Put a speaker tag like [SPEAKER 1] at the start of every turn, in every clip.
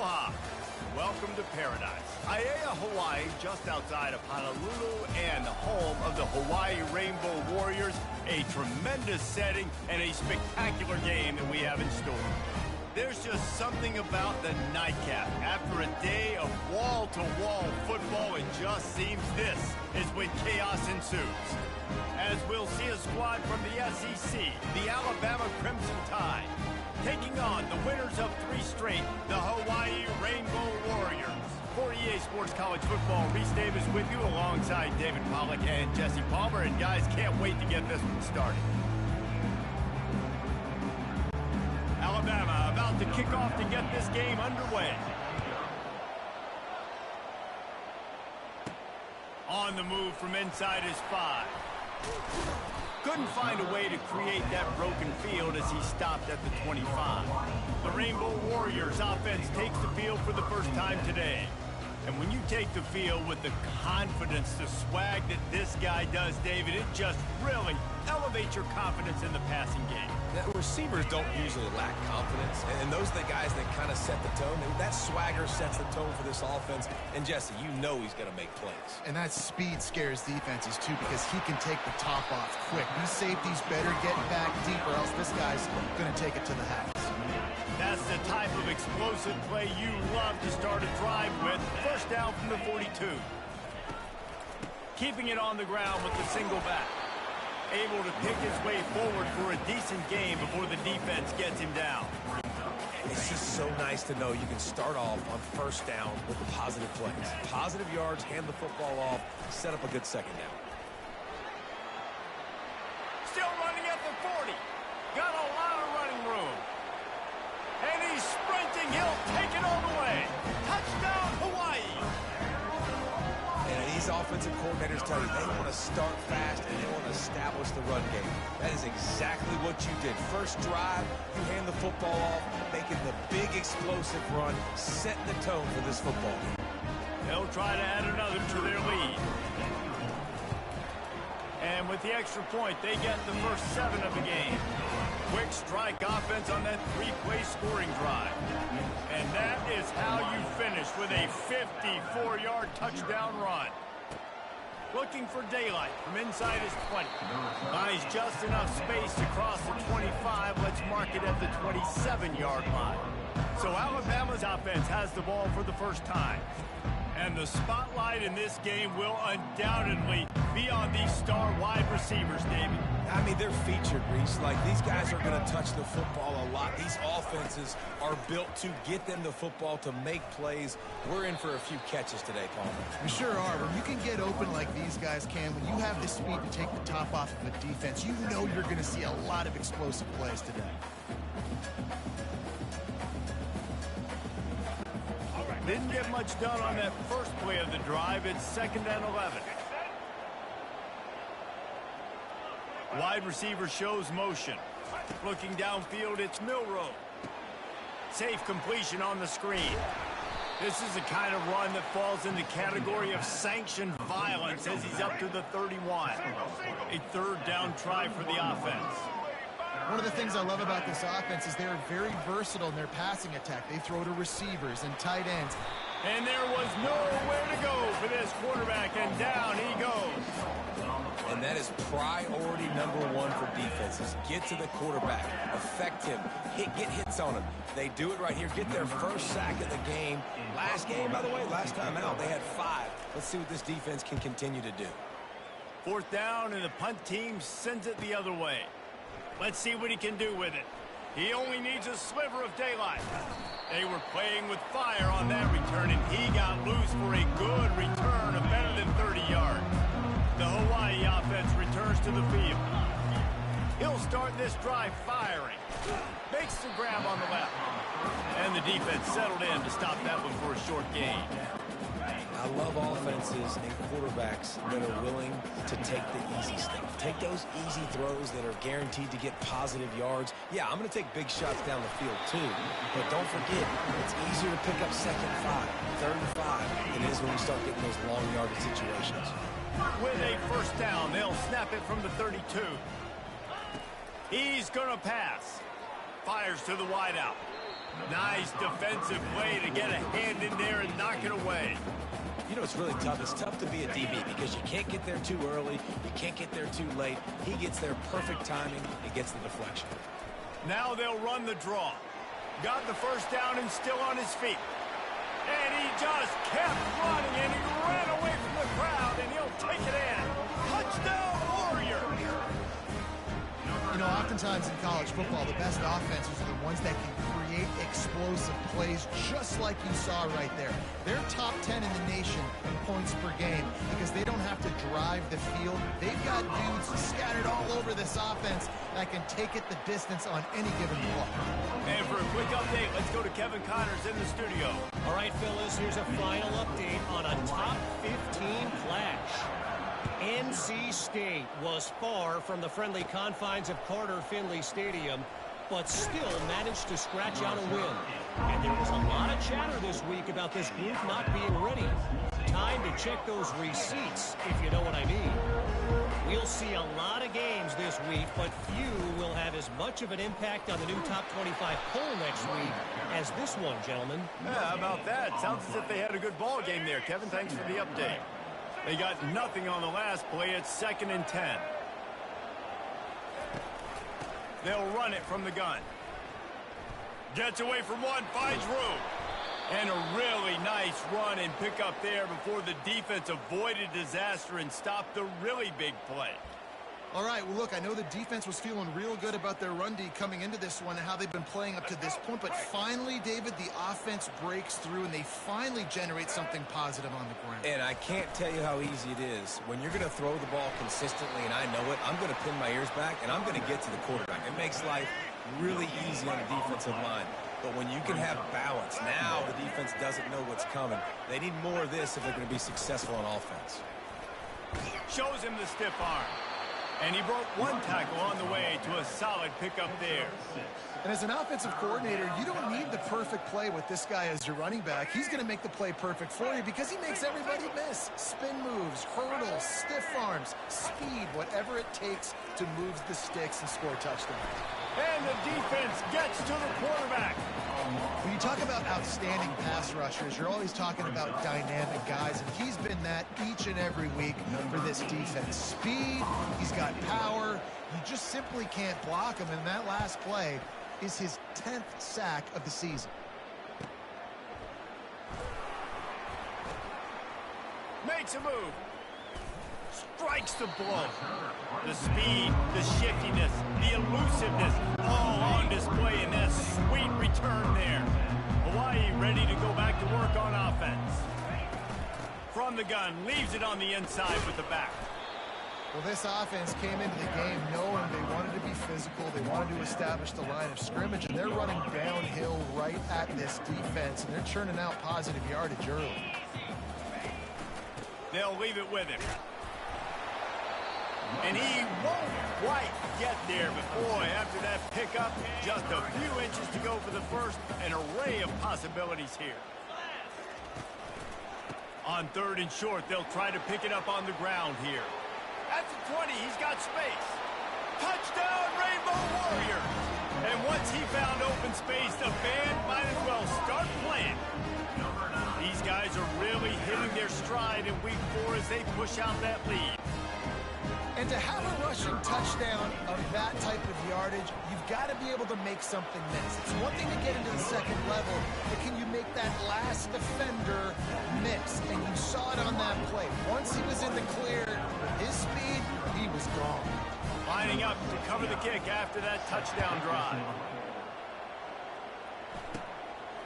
[SPEAKER 1] Aloha. Welcome to paradise. Aiea, Hawaii, just outside of Honolulu and the home of the Hawaii Rainbow Warriors. A tremendous setting and a spectacular game that we have in store. There's just something about the nightcap. After a day of wall-to-wall football, it just seems this is when chaos ensues. As we'll see a squad from the SEC, the Alabama Crimson Tide, taking on the winners of 3 straight, the Hawaii Rainbow Warriors. For EA Sports College Football, Reese Davis with you alongside David Pollack and Jesse Palmer. And guys, can't wait to get this one started. Alabama about to kick off to get this game underway. On the move from inside his 5. Couldn't find a way to create that broken field as he stopped at the 25. The Rainbow Warriors offense takes the field for the first time today. And when you take the field with the confidence, the swag that this guy does, David, it just really elevates your confidence in the passing game.
[SPEAKER 2] Now, receivers don't usually lack confidence, and those are the guys that kind of set the tone. And that swagger sets the tone for this offense. And Jesse, you know he's going to make plays.
[SPEAKER 3] And that speed scares defenses too, because he can take the top off quick. These safeties better get back deep, or else this guy's going to take it to the house.
[SPEAKER 1] That's the type of explosive play you love to start a drive with. First down from the 42. Keeping it on the ground with the single back. Able to pick his way forward for a decent game before the defense gets him down.
[SPEAKER 2] It's just so nice to know you can start off on first down with the positive plays. Positive yards, hand the football off, set up a good second down.
[SPEAKER 1] Still running at the 40. Got a lot of running room. And he's sprinting. He'll take it all the way. Touchdown, Hawaii.
[SPEAKER 2] And these offensive coordinators tell you they want to start fast and they want to establish the run game. That is exactly what you did. First drive, you hand the football off, making the big explosive run, setting the tone for this football game.
[SPEAKER 1] They'll try to add another to their lead. And with the extra point, they get the first 7 of the game. Quick strike offense on that 3-play scoring drive. And that is how you finish with a 54-yard touchdown run. Looking for daylight from inside his 20. Finds just enough space to cross the 25. Let's mark it at the 27-yard line. So Alabama's offense has the ball for the first time. And the spotlight in this game will undoubtedly be on these star wide receivers, David.
[SPEAKER 2] I mean, they're featured, Reese. Like, these guys are going to touch the football a lot. These offenses are built to get them the football, to make plays. We're in for a few catches today, Palmer.
[SPEAKER 3] We sure are. When you can get open like these guys can, when you have the speed to take the top off of a defense, you know you're going to see a lot of explosive plays today.
[SPEAKER 1] Didn't get much done on that first play of the drive. It's 2nd and 11. Wide receiver shows motion. Looking downfield, it's Milroe. Safe completion on the screen. This is the kind of run that falls in the category of sanctioned violence as he's up to the 31. A 3rd down try for the offense.
[SPEAKER 3] One of the things I love about this offense is they're very versatile in their passing attack. They throw to receivers and tight ends.
[SPEAKER 1] And there was nowhere to go for this quarterback, and down he goes.
[SPEAKER 2] And that is priority #1 for defenses. Get to the quarterback, affect him, get hits on him. They do it right here, get their first sack of the game. Last game, by the way, last time out, they had 5. Let's see what this defense can continue to do.
[SPEAKER 1] 4th down, and the punt team sends it the other way. Let's see what he can do with it. He only needs a sliver of daylight. They were playing with fire on that return, and he got loose for a good return of better than 30 yards. The Hawaii offense returns to the field. He'll start this drive firing. Makes the grab on the left. And the defense settled in to stop that one for a short gain.
[SPEAKER 2] I love offenses and quarterbacks that are willing to take the easy stuff. Take those easy throws that are guaranteed to get positive yards. Yeah, I'm going to take big shots down the field too. But don't forget, it's easier to pick up 2nd and 5, 3rd and 5 than it is when we start getting those long yardage situations.
[SPEAKER 1] With a first down, they'll snap it from the 32. He's going to pass. Fires to the wideout. Nice defensive play to get a hand in there and knock it away.
[SPEAKER 2] You know, it's really tough. It's tough to be a DB because you can't get there too early. You can't get there too late. He gets there perfect timing and gets the deflection.
[SPEAKER 1] Now they'll run the draw. Got the first down and still on his feet. And he just kept running, and he ran away from the crowd, and he'll take it in. Touchdown, Warrior!
[SPEAKER 3] You know, oftentimes in college football, the best offenses are the ones that can create explosive plays, just like you saw right there. They're top 10 in the nation in points per game because they don't have to drive the field. They've got dudes scattered all over this offense that can take it the distance on any given play.
[SPEAKER 1] And for a quick update, let's go to Kevin Connors in the studio.
[SPEAKER 4] All right, fellas, here's a final update on a top 15 flash. NC State was far from the friendly confines of Carter Finley Stadium, but still managed to scratch out a win. And there was a lot of chatter this week about this group not being ready. Time to check those receipts, if you know what I mean. We'll see a lot of games this week, but few will have as much of an impact on the new top 25 poll next week as this one, gentlemen.
[SPEAKER 1] Yeah, how about that? Sounds as if they had a good ball game there. Kevin, thanks for the update. They got nothing on the last play. It's 2nd and 10. They'll run it from the gun. Gets away from one, finds room. And a really nice run and pick up there before the defense avoided disaster and stopped the really big play.
[SPEAKER 3] All right, well, look, I know the defense was feeling real good about their run D coming into this one and how they've been playing up to this point, but finally, David, the offense breaks through and they finally generate something positive on the ground.
[SPEAKER 2] And I can't tell you how easy it is. When you're going to throw the ball consistently, and I know it, I'm going to pin my ears back, and I'm going to get to the quarterback. It makes life really easy on the defensive line. But when you can have balance, now the defense doesn't know what's coming. They need more of this if they're going to be successful on offense.
[SPEAKER 1] Shows him the stiff arm. And he broke one tackle on the way to a solid pickup there.
[SPEAKER 3] And as an offensive coordinator, you don't need the perfect play with this guy as your running back. He's going to make the play perfect for you because he makes everybody miss. Spin moves, hurdles, stiff arms, speed, whatever it takes to move the sticks and score touchdowns.
[SPEAKER 1] And the defense gets to the quarterback.
[SPEAKER 3] When you talk about outstanding pass rushers, you're always talking about dynamic guys, and he's been that each and every week for this defense. Speed, he's got power, you just simply can't block him, and that last play is his 10th sack of the season.
[SPEAKER 1] Makes a move. Strikes the blow. The speed, the shiftiness, the elusiveness, all on display in that sweet return there. Hawaii ready to go back to work on offense. From the gun, leaves it on the inside with the back.
[SPEAKER 3] Well, this offense came into the game knowing they wanted to be physical, they wanted to establish the line of scrimmage, and they're running downhill right at this defense, and they're churning out positive yardage early.
[SPEAKER 1] They'll leave it with him. And he won't quite get there, but boy, after that pickup, just a few inches to go for the first. An array of possibilities here. On 3rd and short, they'll try to pick it up on the ground here. At the 20, he's got space. Touchdown, Rainbow Warriors! And once he found open space, the band might as well start playing. These guys are really hitting their stride in week 4 as they push out that lead.
[SPEAKER 3] And to have a rushing touchdown of that type of yardage, you've got to be able to make something miss. It's one thing to get into the second level, but can you make that last defender miss? And you saw it on that play. Once he was in the clear, with his speed, he was gone.
[SPEAKER 1] Lining up to cover the kick after that touchdown drive.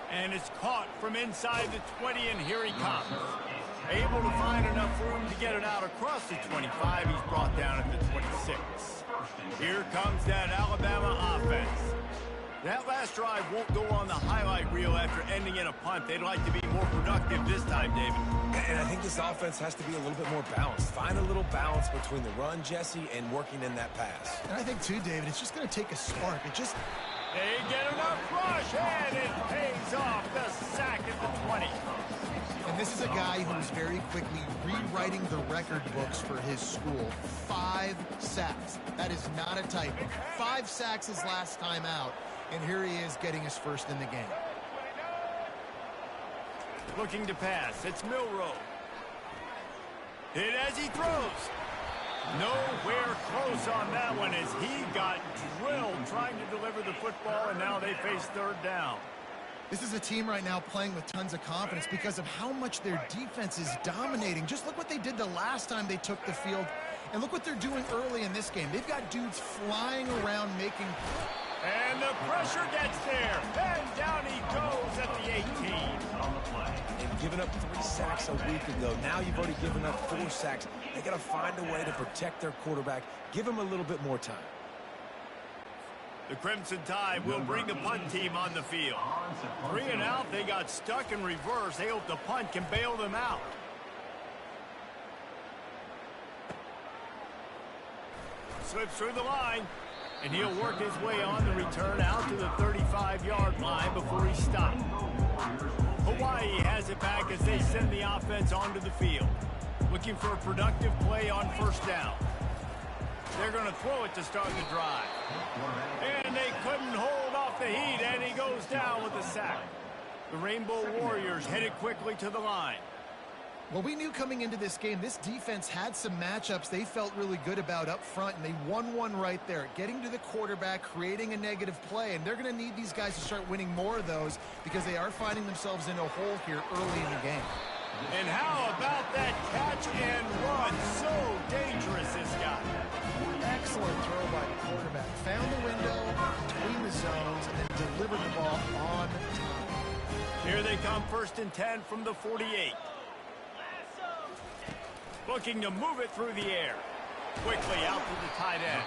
[SPEAKER 1] And it's caught from inside the 20, and here he comes. Able to find enough room to get it out across the 25. He's brought down at the 26. Here comes that Alabama offense. That last drive won't go on the highlight reel after ending in a punt. They'd like to be more productive this time, David.
[SPEAKER 2] And I think this offense has to be a little bit more balanced. Find a little balance between the run, Jesse, and working in that pass.
[SPEAKER 3] And I think, too, David, it's just going to take a spark.
[SPEAKER 1] They get enough rush, and it pays off. The sack at the 20.
[SPEAKER 3] And this is a guy who is very quickly rewriting the record books for his school. 5 sacks. That is not a typo. 5 sacks his last time out. And here he is getting his first in the game.
[SPEAKER 1] Looking to pass. It's Milroe. Hit as he throws. Nowhere close on that one as he got drilled trying to deliver the football, and now they face third down.
[SPEAKER 3] This is a team right now playing with tons of confidence because of how much their defense is dominating. Just look what they did the last time they took the field, and look what they're doing early in this game. They've got dudes flying around making...
[SPEAKER 1] And the pressure gets there, and down he goes at the 18.
[SPEAKER 2] And giving up 3 sacks a week ago. Now you've already given up 4 sacks. They got to find a way to protect their quarterback. Give him a little bit more time.
[SPEAKER 1] The Crimson Tide will bring the punt team on the field. 3 and out, they got stuck in reverse. They hope the punt can bail them out. Slips through the line, and he'll work his way on the return out to the 35-yard line before he stopped. Hawaii has it back as they send the offense onto the field. Looking for a productive play on first down. They're going to throw it to start the drive. And they couldn't hold off the heat, and he goes down with a sack. The Rainbow Warriors headed quickly to the line.
[SPEAKER 3] Well, we knew coming into this game, this defense had some matchups they felt really good about up front, and they won one right there. Getting to the quarterback, creating a negative play, and they're going to need these guys to start winning more of those because they are finding themselves in a hole here early in the game.
[SPEAKER 1] And how about that catch and run? So dangerous, this guy.
[SPEAKER 3] Excellent throw by the quarterback. Found the window between the zones and then delivered the ball on time.
[SPEAKER 1] Here they come, 1st and 10 from the 48. Looking to move it through the air. Quickly out to the tight end.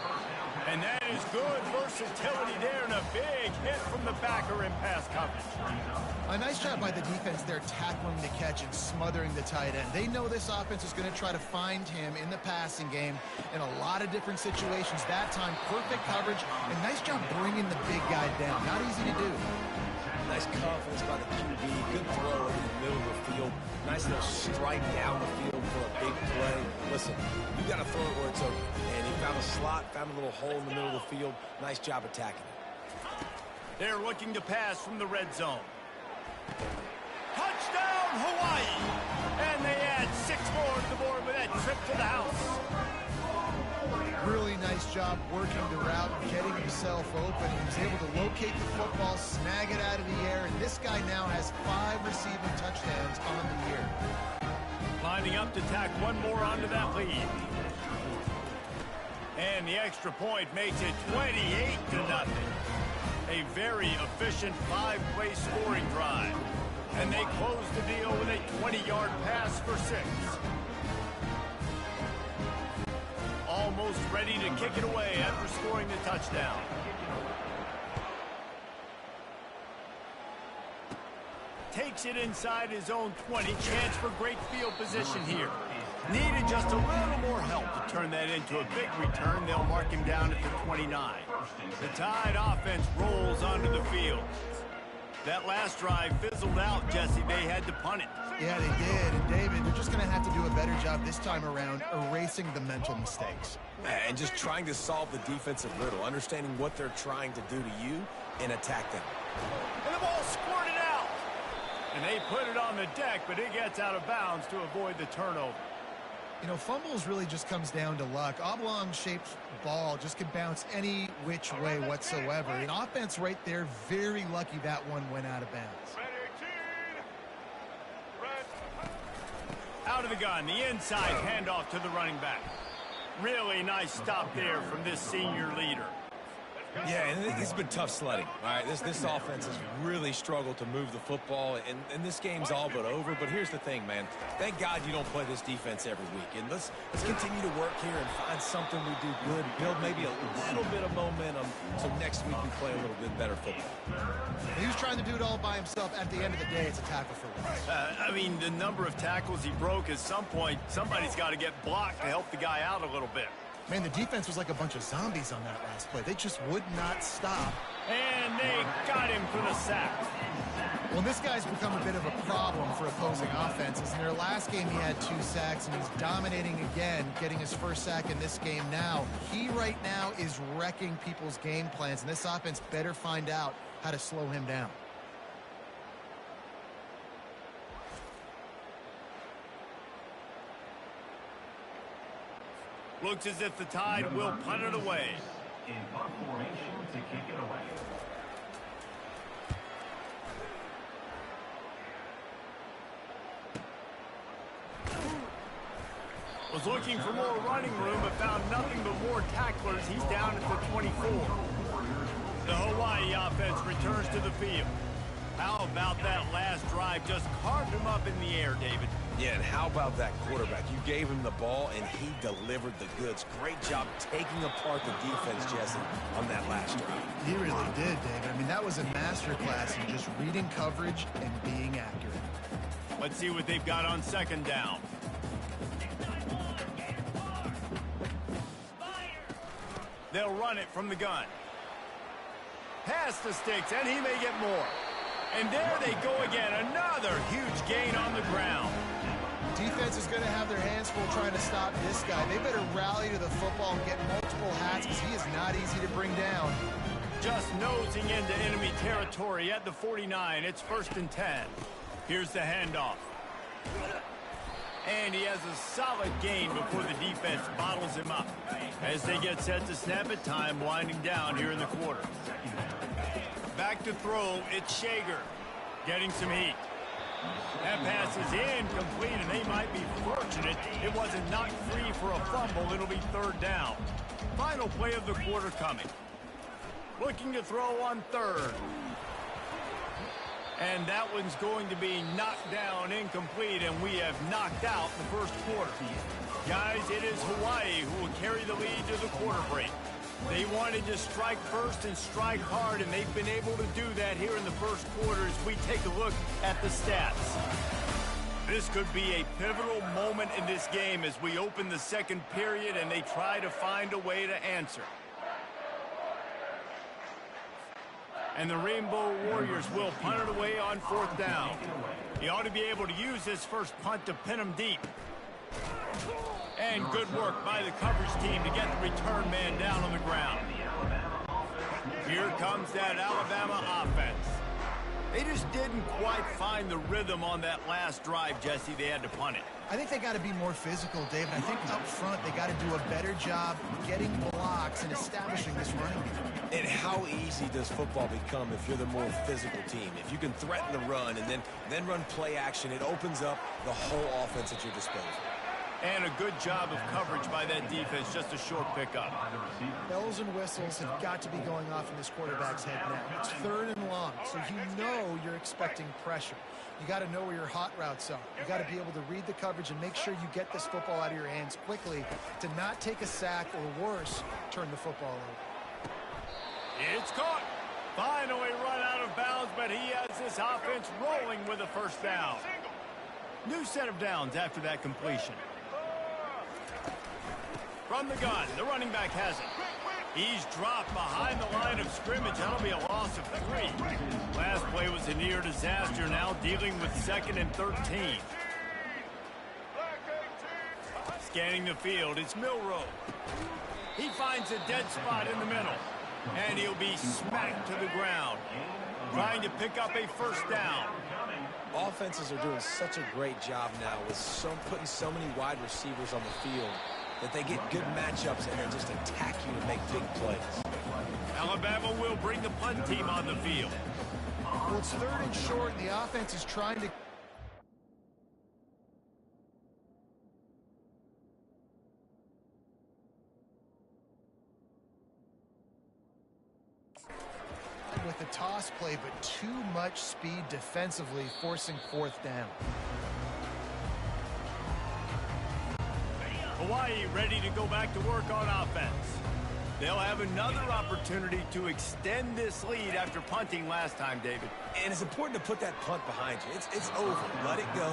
[SPEAKER 1] And that is good versatility there and a big hit from the backer in pass coverage.
[SPEAKER 3] A nice job by the defense there tackling the catch and smothering the tight end. They know this offense is going to try to find him in the passing game in a lot of different situations. That time, perfect coverage and nice job bringing the big guy down. Not easy to do.
[SPEAKER 2] Nice confidence by the QB. Good throw in the middle of the field. Nice little strike down the field for a big play. Listen, you got to throw it where it's open. And he found a slot, found a little hole in the middle of the field. Nice job attacking it.
[SPEAKER 1] They're looking to pass from the red zone. Touchdown, Hawaii! And they add 6 more to the board with that trip to the house.
[SPEAKER 3] Really nice job working the route, getting himself open. He was able to locate the football, snag it out of the air, and this guy now has 5 receiving touchdowns on the year.
[SPEAKER 1] Lining up to tack one more onto that lead. And the extra point makes it 28-0. A very efficient 5-play scoring drive. And they close the deal with a 20-yard pass for 6. Almost ready to kick it away after scoring the touchdown. Takes it inside his own 20. Chance for great field position here. Needed just a little more help to turn that into a big return. They'll mark him down at the 29. The Tide offense rolls onto the field. That last drive fizzled out, Jesse. They had to punt it.
[SPEAKER 3] Yeah, they did. And David, they're just going to have to do a better job this time around erasing the mental mistakes.
[SPEAKER 2] And just trying to solve the defensive riddle, understanding what they're trying to do to you and attack them.
[SPEAKER 1] And the ball squirted out. And they put it on the deck, but it gets out of bounds to avoid the turnover.
[SPEAKER 3] You know, fumbles really just comes down to luck. Oblong-shaped ball just can bounce any which way whatsoever. An offense right there, very lucky that one went out of bounds.
[SPEAKER 1] Out of the gun, the inside handoff to the running back. Really nice stop there from this senior leader.
[SPEAKER 2] Yeah, and it's been tough sledding. All right, this offense has really struggled to move the football, and this game's all but over. But here's the thing, man. Thank God you don't play this defense every week. And let's continue to work here and find something we do good, build maybe a little bit of momentum so next week we play a little bit better football.
[SPEAKER 3] He was trying to do it all by himself. At the end of the day, it's a tackle for loss.
[SPEAKER 1] I mean, the number of tackles he broke, at some point, somebody's got to get blocked to help the guy out a little bit.
[SPEAKER 3] Man, the defense was like a bunch of zombies on that last play. They just would not stop.
[SPEAKER 1] And they got him for the sack.
[SPEAKER 3] Well, this guy's become a bit of a problem for opposing offenses. In their last game, he had 2 sacks, and he's dominating again, getting his first sack in this game now. He right now is wrecking people's game plans, and this offense better find out how to slow him down.
[SPEAKER 1] Looks as if the Tide will punt it away.
[SPEAKER 5] In punt formation to kick it away.
[SPEAKER 1] Was looking for more running room, but found nothing but more tacklers. He's down at the 24. The Hawaii offense returns to the field. How about that last drive? Just carved him up in the air, David.
[SPEAKER 2] Yeah, and how about that quarterback? You gave him the ball, and he delivered the goods. Great job taking apart the defense, Jesse, on that last drive.
[SPEAKER 3] He really did, David. I mean, that was a masterclass in just reading coverage and being accurate.
[SPEAKER 1] Let's see what they've got on second down. They'll run it from the gun. Pass the sticks, and he may get more. And there they go again. Another huge gain on the ground.
[SPEAKER 3] Defense is going to have their hands full trying to stop this guy. They better rally to the football and get multiple hats because he is not easy to bring down.
[SPEAKER 1] Just nosing into enemy territory at the 49. It's 1st and 10. Here's the handoff. And he has a solid gain before the defense bottles him up. As they get set to snap it, time winding down here in the quarter. Back to throw, it's Shager. Getting some heat. That pass is incomplete, and they might be fortunate it wasn't knocked free for a fumble. It'll be 3rd down. Final play of the quarter coming. Looking to throw on 3rd. And that one's going to be knocked down, incomplete, and we have knocked out the 1st quarter. Guys, it is Hawaii who will carry the lead to the quarter break. They wanted to strike first and strike hard, and they've been able to do that here in the 1st quarter as we take a look at the stats. This could be a pivotal moment in this game as we open the 2nd period and they try to find a way to answer. And the Rainbow Warriors will punt it away on 4th down. He ought to be able to use this first punt to pin him deep. And good work by the coverage team to get the return man down on the ground. Here comes that Alabama offense. They just didn't quite find the rhythm on that last drive, Jesse. They had to punt it.
[SPEAKER 3] I think they got to be more physical, David. I think up front they got to do a better job getting blocks and establishing this running game.
[SPEAKER 2] And how easy does football become if you're the more physical team? If you can threaten the run and then run play action, it opens up the whole offense at your disposal.
[SPEAKER 1] And a good job of coverage by that defense, just a short pickup.
[SPEAKER 3] Bells and whistles have got to be going off in this quarterback's head now. It's 3rd and long, so you know you're expecting pressure. You got to know where your hot routes are. You got to be able to read the coverage and make sure you get this football out of your hands quickly to not take a sack or worse, turn the football over.
[SPEAKER 1] It's caught. Finally run out of bounds, but he has this offense rolling with a 1st down. New set of downs after that completion. From the gun, the running back has it. He's dropped behind the line of scrimmage. That'll be a loss of 3. Last play was a near disaster. Now dealing with 2nd and 13. Scanning the field, it's Milroe. He finds a dead spot in the middle. And he'll be smacked to the ground. Trying to pick up a 1st down.
[SPEAKER 2] Offenses are doing such a great job now with putting so many wide receivers on the field that they get good matchups and then just attack you to make big plays.
[SPEAKER 1] Alabama will bring the punt team on the field.
[SPEAKER 3] Well, it's 3rd and short, and the offense is trying to... with the toss play, but too much speed defensively, forcing 4th down.
[SPEAKER 1] Hawaii ready to go back to work on offense. They'll have another opportunity to extend this lead after punting last time, David.
[SPEAKER 2] And it's important to put that punt behind you. It's over. Let it go.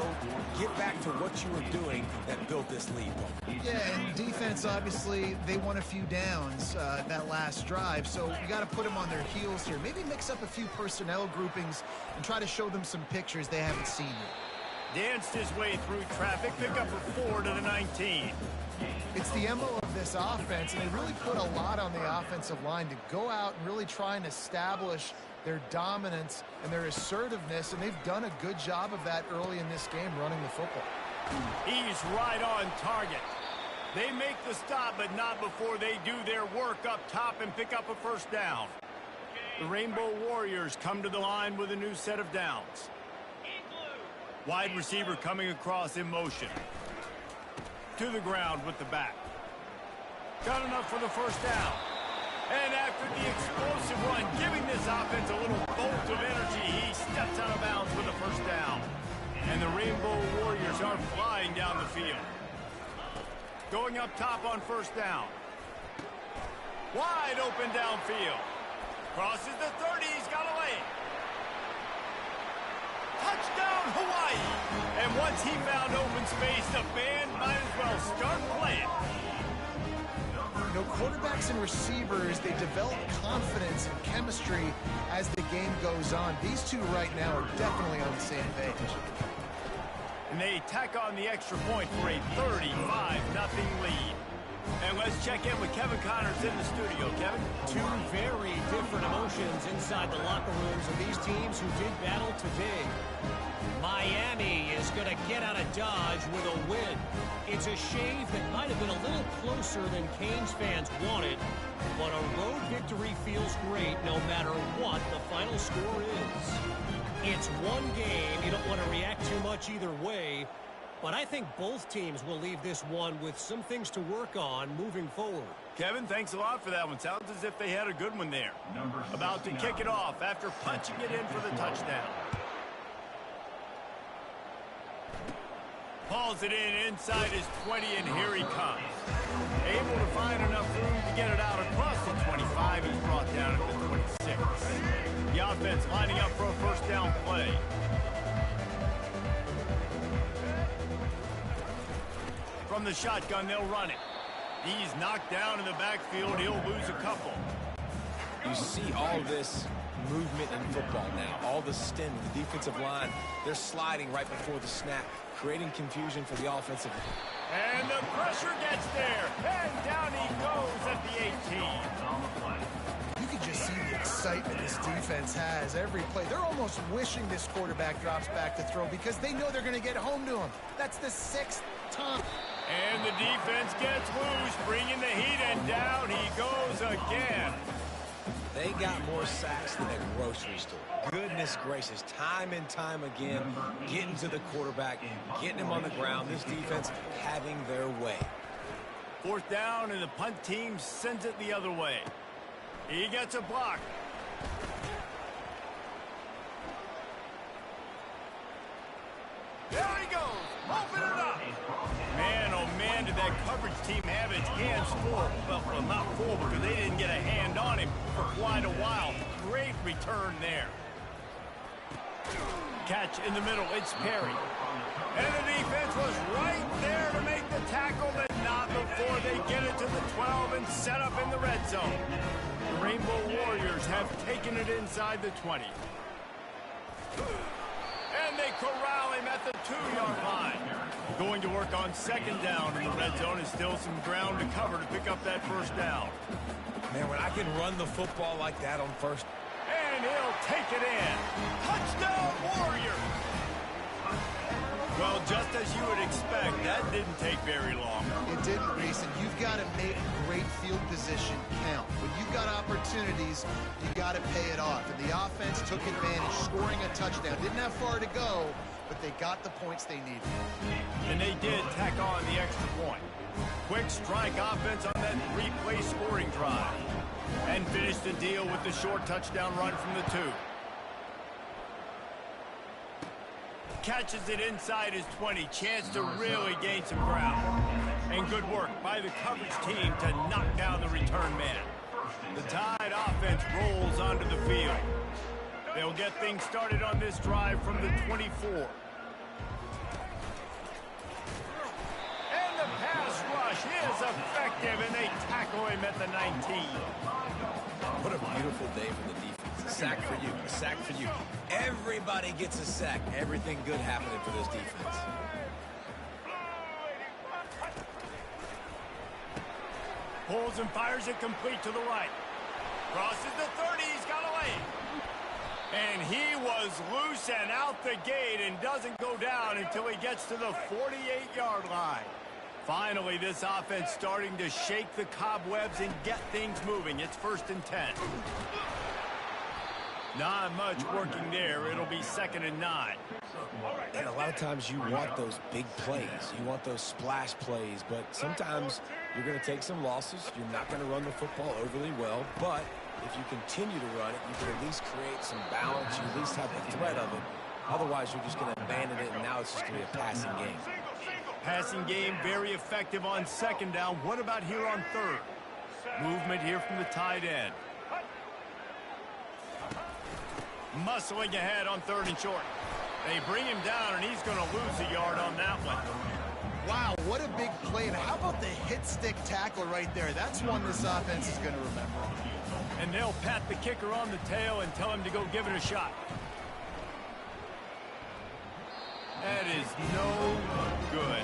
[SPEAKER 2] Get back to what you were doing that built this lead.
[SPEAKER 3] Yeah, and defense, obviously, they won a few downs that last drive, so you got to put them on their heels here. Maybe mix up a few personnel groupings and try to show them some pictures they haven't seen yet.
[SPEAKER 1] Danced his way through traffic, pick up a 4 to the 19.
[SPEAKER 3] It's the MO of this offense, and they really put a lot on the offensive line to go out and really try and establish their dominance and their assertiveness, and they've done a good job of that early in this game running the football.
[SPEAKER 1] He's right on target. They make the stop, but not before they do their work up top and pick up a first down. The Rainbow Warriors come to the line with a new set of downs. Wide receiver coming across in motion. To the ground with the back. Got enough for the first down. And after the explosive run, giving this offense a little bolt of energy, he steps out of bounds with a first down. And the Rainbow Warriors are flying down the field. Going up top on first down. Wide open downfield. Crosses the 30, he's got away. Touchdown, Hawaii! And once he found open space, the band might as well start playing.
[SPEAKER 3] You know, quarterbacks and receivers, they develop confidence and chemistry as the game goes on. These two right now are definitely on the same page.
[SPEAKER 1] And they tack on the extra point for a 35-0 lead. And let's check in with Kevin Connors in the studio. Kevin?
[SPEAKER 4] Two very different emotions inside the locker rooms of these teams who did battle today. Miami is going to get out of Dodge with a win. It's a shave that might have been a little closer than Canes fans wanted, but a road victory feels great no matter what the final score is. It's one game. You don't want to react too much either way, but I think both teams will leave this one with some things to work on moving forward.
[SPEAKER 1] Kevin, thanks a lot for that one. Sounds as if they had a good one there. About to kick it off after punching it in for the touchdown. Hauls it in inside his 20, and here he comes. Able to find enough room to get it out across the 25. He's brought down at the 26. The offense lining up for a first down play. From the shotgun, they'll run it. He's knocked down in the backfield. He'll lose a couple.
[SPEAKER 2] You see all this movement in football now. All the stem, the defensive line, they're sliding right before the snap, creating confusion for the offensive line.
[SPEAKER 1] And the pressure gets there. And down he goes at the 18.
[SPEAKER 3] You can just see the excitement this defense has every play. They're almost wishing this quarterback drops back to throw because they know they're going to get home to him. That's the 6th time.
[SPEAKER 1] And the defense gets loose, bringing the heat, and down he goes again.
[SPEAKER 2] They got more sacks than a grocery store. Goodness gracious, time and time again, getting to the quarterback, getting him on the ground. This defense having their way.
[SPEAKER 1] Fourth down, and the punt team sends it the other way. He gets a block. There he goes. Open it up. Man, oh man, did that coverage team have its hands full. Well, not full because they didn't get a hand on him for quite a while. Great return there. Catch in the middle. It's Perry. And the defense was right there to make the tackle, but not before they get it to the 12 and set up in the red zone. The Rainbow Warriors have taken it inside the 20. And they corral him at the 2-yard line. Going to work on second down in the red zone. Is still some ground to cover to pick up that first down.
[SPEAKER 2] Man, when I can run the football like that on first.
[SPEAKER 1] And he'll take it in. Touchdown, Warriors! Well, just as you would expect, that didn't take very long.
[SPEAKER 3] It didn't, Reese, and you've got to make great field position count. When you've got opportunities, you got to pay it off. And the offense took advantage, scoring a touchdown. Didn't have far to go, but they got the points they needed.
[SPEAKER 1] And they did tack on the extra point. Quick strike offense on that 3-play scoring drive. And finished the deal with the short touchdown run from the 2. Catches it inside his 20. Chance to really gain some ground. And good work by the coverage team to knock down the return man. The Tide offense rolls onto the field. They'll get things started on this drive from the 24. And the pass rush is effective, and they tackle him at the 19.
[SPEAKER 2] What a beautiful day for the defense. A sack for you, a sack for you. Everybody gets a sack. Everything good happening for this defense.
[SPEAKER 1] Pulls and fires it complete to the right. Crosses the 30, he's got away. And he was loose and out the gate and doesn't go down until he gets to the 48-yard line. Finally, this offense starting to shake the cobwebs and get things moving. It's 1st and 10. Not much working there. It'll be 2nd and 9.
[SPEAKER 2] And a lot of times you want those big plays. You want those splash plays. But sometimes you're going to take some losses. You're not going to run the football overly well. But if you continue to run it, you can at least create some balance. You at least have the threat of it. Otherwise, you're just going to abandon it, and now it's just going to be a passing game.
[SPEAKER 1] Passing game very effective on 2nd down. What about here on 3rd? Movement here from the tight end. Muscling ahead on 3rd and short. They bring him down, and he's going to lose a yard on that one.
[SPEAKER 3] Wow, what a big play. And how about the hit stick tackle right there? That's one this offense is going to remember.
[SPEAKER 1] And they'll pat the kicker on the tail and tell him to go give it a shot. That is no good.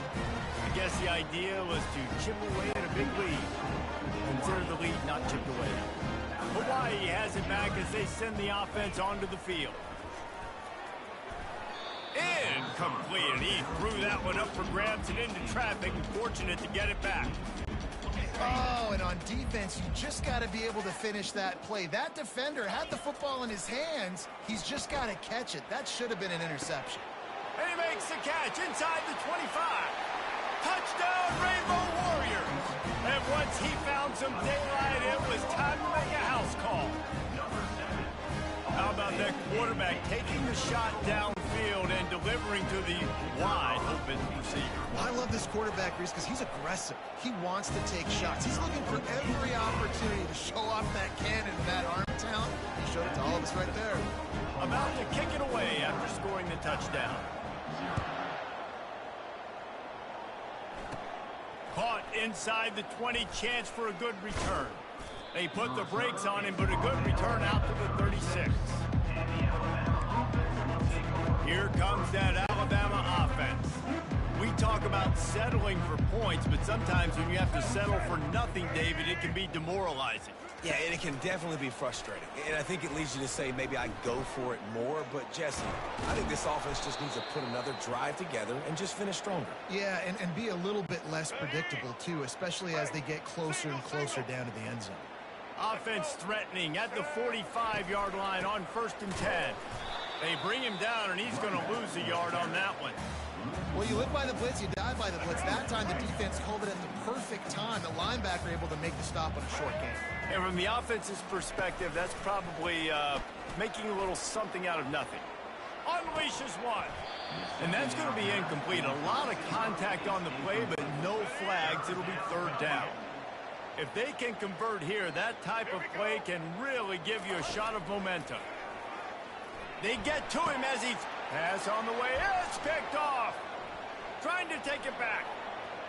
[SPEAKER 1] I guess the idea was to chip away at a big lead. Consider the lead not chipped away. Hawaii has it back as they send the offense onto the field. Incomplete, and he threw that one up for grabs and into traffic, and fortunate to get it back.
[SPEAKER 3] Oh, and on defense, you just got to be able to finish that play. That defender had the football in his hands. He's just got to catch it. That should have been an interception.
[SPEAKER 1] And he makes the catch inside the 25. Touchdown, Rainbow Warriors. And once he found some daylight, it was time to make a house call. How about that quarterback taking the shot downfield and delivering to the wide open receiver?
[SPEAKER 3] I love this quarterback, Reese, because he's aggressive. He wants to take shots. He's looking for every opportunity to show off that cannon and that arm talent. He showed it to all of us right there.
[SPEAKER 1] About to kick it away after scoring the touchdown. Caught inside the 20, chance for a good return. They put the brakes on him, but a good return out to the 36. Here comes that Alabama offense. We talk about settling for points, but sometimes when you have to settle for nothing, David, it can be demoralizing.
[SPEAKER 2] Yeah, and it can definitely be frustrating. And I think it leads you to say maybe I go for it more. But, Jesse, I think this offense just needs to put another drive together and just finish stronger.
[SPEAKER 3] Yeah, and be a little bit less predictable, too, especially as they get closer and closer down to the end zone.
[SPEAKER 1] Offense threatening at the 45-yard line on 1st and 10. They bring him down, and he's going to lose a yard on that one.
[SPEAKER 3] Well, you live by the blitz, you die by the blitz. That time, the defense called it at the perfect time. The linebacker able to make the stop on a short game.
[SPEAKER 1] And from the offense's perspective, that's probably making a little something out of nothing. Unleashes one. And that's going to be incomplete. A lot of contact on the play, but no flags. It'll be 3rd down. If they can convert here, that type of play can really give you a shot of momentum. They get to him as he pass on the way. It's picked off. Trying to take it back.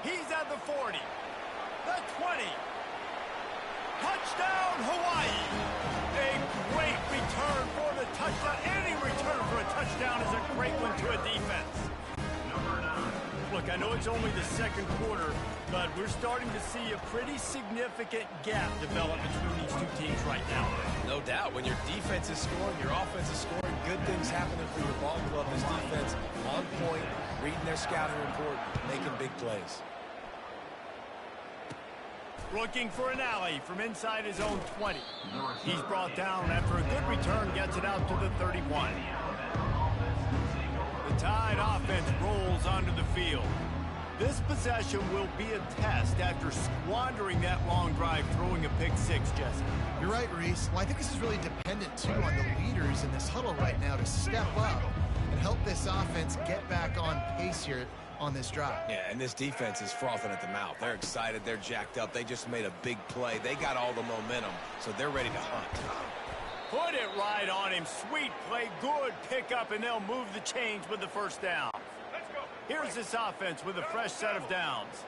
[SPEAKER 1] He's at the 40. The 20. Touchdown, Hawaii. A great return for the touchdown. Any return for a touchdown is a great one to a defense. Look, I know it's only the 2nd quarter, but we're starting to see a pretty significant gap develop between these two teams right now.
[SPEAKER 2] No doubt. When your defense is scoring, your offense is scoring, good things happening for your ball club. This defense on point, reading their scouting report, making big plays.
[SPEAKER 1] Looking for an alley from inside his own 20. He's brought down after a good return, gets it out to the 31. The Tide offense rolls onto the field. This possession will be a test after squandering that long drive, throwing a pick 6, Jesse.
[SPEAKER 3] You're right, Reese. Well, I think this is really dependent, too, on the leaders in this huddle right now to step up and help this offense get back on pace here. on this drive.
[SPEAKER 2] Yeah, and this defense is frothing at the mouth. They're excited. They're jacked up. They just made a big play. They got all the momentum, so they're ready to hunt.
[SPEAKER 1] Put it right on him. Sweet play. Good pickup, and they'll move the chains with the first down. Here's this offense with a fresh set of downs.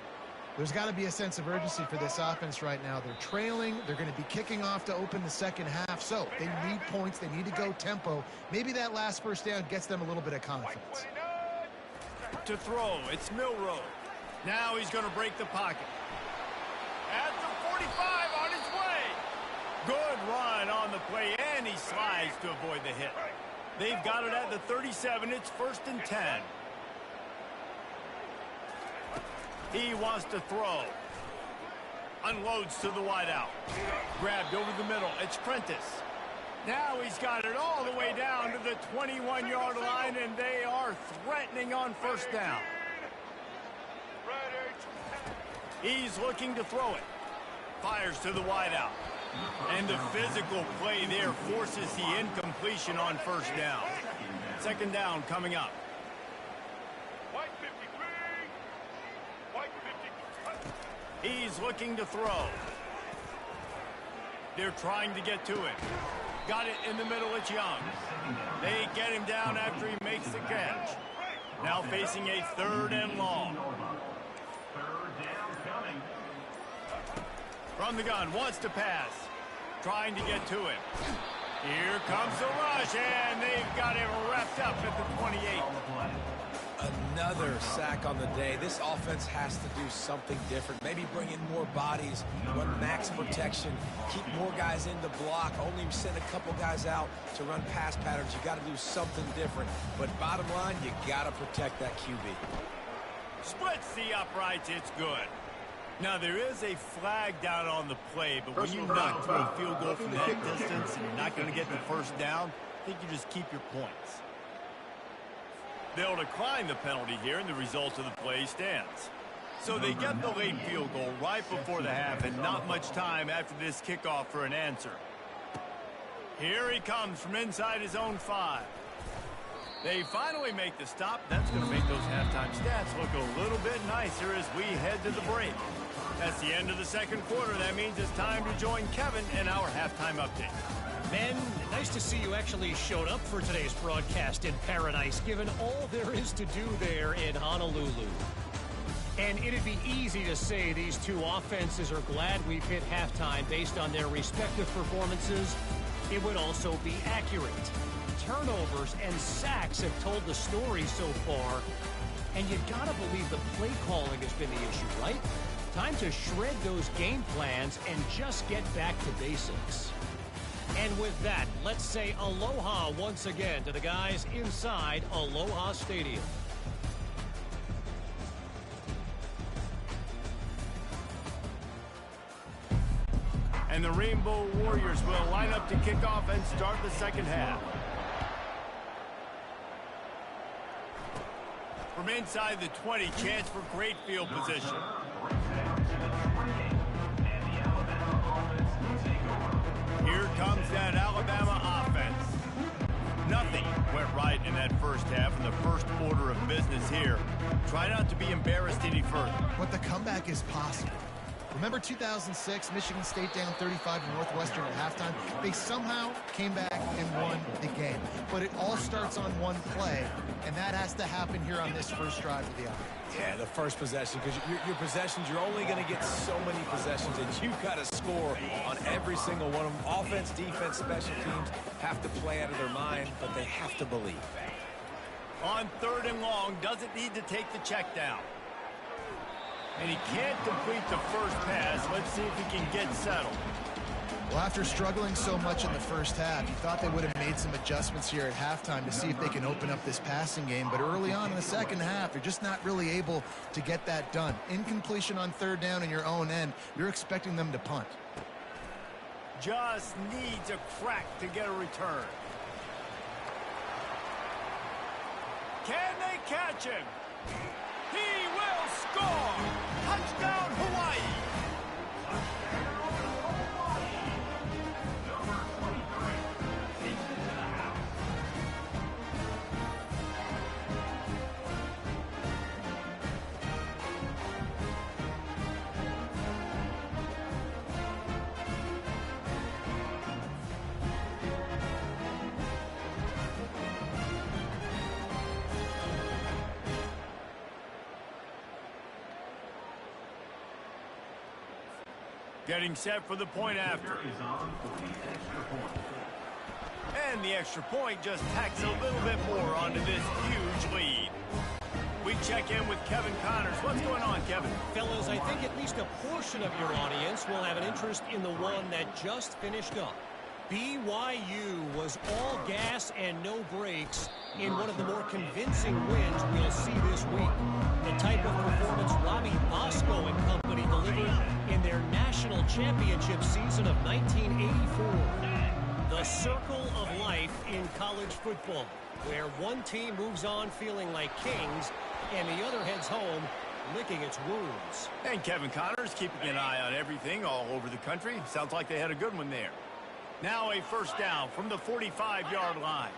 [SPEAKER 3] There's got to be a sense of urgency for this offense right now. They're trailing. They're going to be kicking off to open the second half. So they need points. They need to go tempo. Maybe that last first down gets them a little bit of confidence.
[SPEAKER 1] To throw, it's Milrow. Now he's going to break the pocket. At the 45, on his way. Good run on the play, and he slides to avoid the hit. They've got it at the 37. It's 1st and 10. He wants to throw. Unloads to the wideout. Grabbed over the middle. It's Prentice. Now he's got it all the way down to the 21-yard line, and they are threatening on first down. He's looking to throw it. Fires to the wideout. And the physical play there forces the incompletion on first down. Second down coming up. He's looking to throw. They're trying to get to him. Got it in the middle, it's Young. They get him down after he makes the catch. Now facing a 3rd and long. From the gun, wants to pass. Trying to get to him. Here comes the rush, and they've got him wrapped up at the 28.
[SPEAKER 2] Another sack on the day. This offense has to do something different. Maybe bring in more bodies, run max protection, keep more guys in the block, only send a couple guys out to run pass patterns. You got to do something different. But bottom line, you got to protect that QB.
[SPEAKER 1] Splits the uprights, it's good. Now, there is a flag down on the play, but when you knock through a field goal from that distance and you're not going to get the first down, I think you just keep your points. They'll decline the penalty here, and the result of the play stands. So they get the late field goal right before the half, and not much time after this kickoff for an answer. Here he comes from inside his own 5. They finally make the stop. That's going to make those halftime stats look a little bit nicer as we head to the break. That's the end of the second quarter. That means it's time to join Kevin in our halftime update.
[SPEAKER 4] Ben, nice to see you actually showed up for today's broadcast in paradise, given all there is to do there in Honolulu. And it'd be easy to say these two offenses are glad we've hit halftime based on their respective performances. It would also be accurate. Turnovers and sacks have told the story so far. And you gotta believe the play calling has been the issue, right? Time to shred those game plans and just get back to basics. And with that, let's say aloha once again to the guys inside Aloha Stadium.
[SPEAKER 1] And the Rainbow Warriors will line up to kick off and start the second half. From inside the 20, chance for great field position. Here comes that Alabama offense. Nothing went right in that first half, in the first order of business here. Try not to be embarrassed any further.
[SPEAKER 3] But the comeback is possible. Remember 2006, Michigan State down 35 to Northwestern at halftime? They somehow came back and won the game. But it all starts on one play, and that has to happen here on this first drive of the offense.
[SPEAKER 2] Yeah, the first possession, because your possessions, you're only going to get so many possessions, and you've got to score on every single one of them. Offense, defense, special teams have to play out of their mind, but they have to believe.
[SPEAKER 1] On 3rd and long, doesn't need to take the check down. And he can't complete the first pass. Let's see if he can get settled.
[SPEAKER 3] Well, after struggling so much in the first half, you thought they would have made some adjustments here at halftime to see if they can open up this passing game. But early on in the second half, they're just not really able to get that done. Incompletion on 3rd down in your own end, you're expecting them to punt.
[SPEAKER 1] Just needs a crack to get a return. Can they catch him? He will score! Touchdown, Hawaii! Getting set for the point after.
[SPEAKER 5] Is on for the extra point.
[SPEAKER 1] And the extra point just tacks a little bit more onto this huge lead. We check in with Kevin Connors. What's going on, Kevin?
[SPEAKER 4] Fellas, I think at least a portion of your audience will have an interest in the one that just finished up. BYU was all gas and no brakes in one of the more convincing wins we'll see this week. The type of performance Robbie Bosco and company delivered in their national championship season of 1984. The circle of life in college football, where one team moves on feeling like kings and the other heads home licking its wounds.
[SPEAKER 1] And Kevin Connors keeping an eye on everything all over the country. Sounds like they had a good one there. Now a first down from the 45-yard line.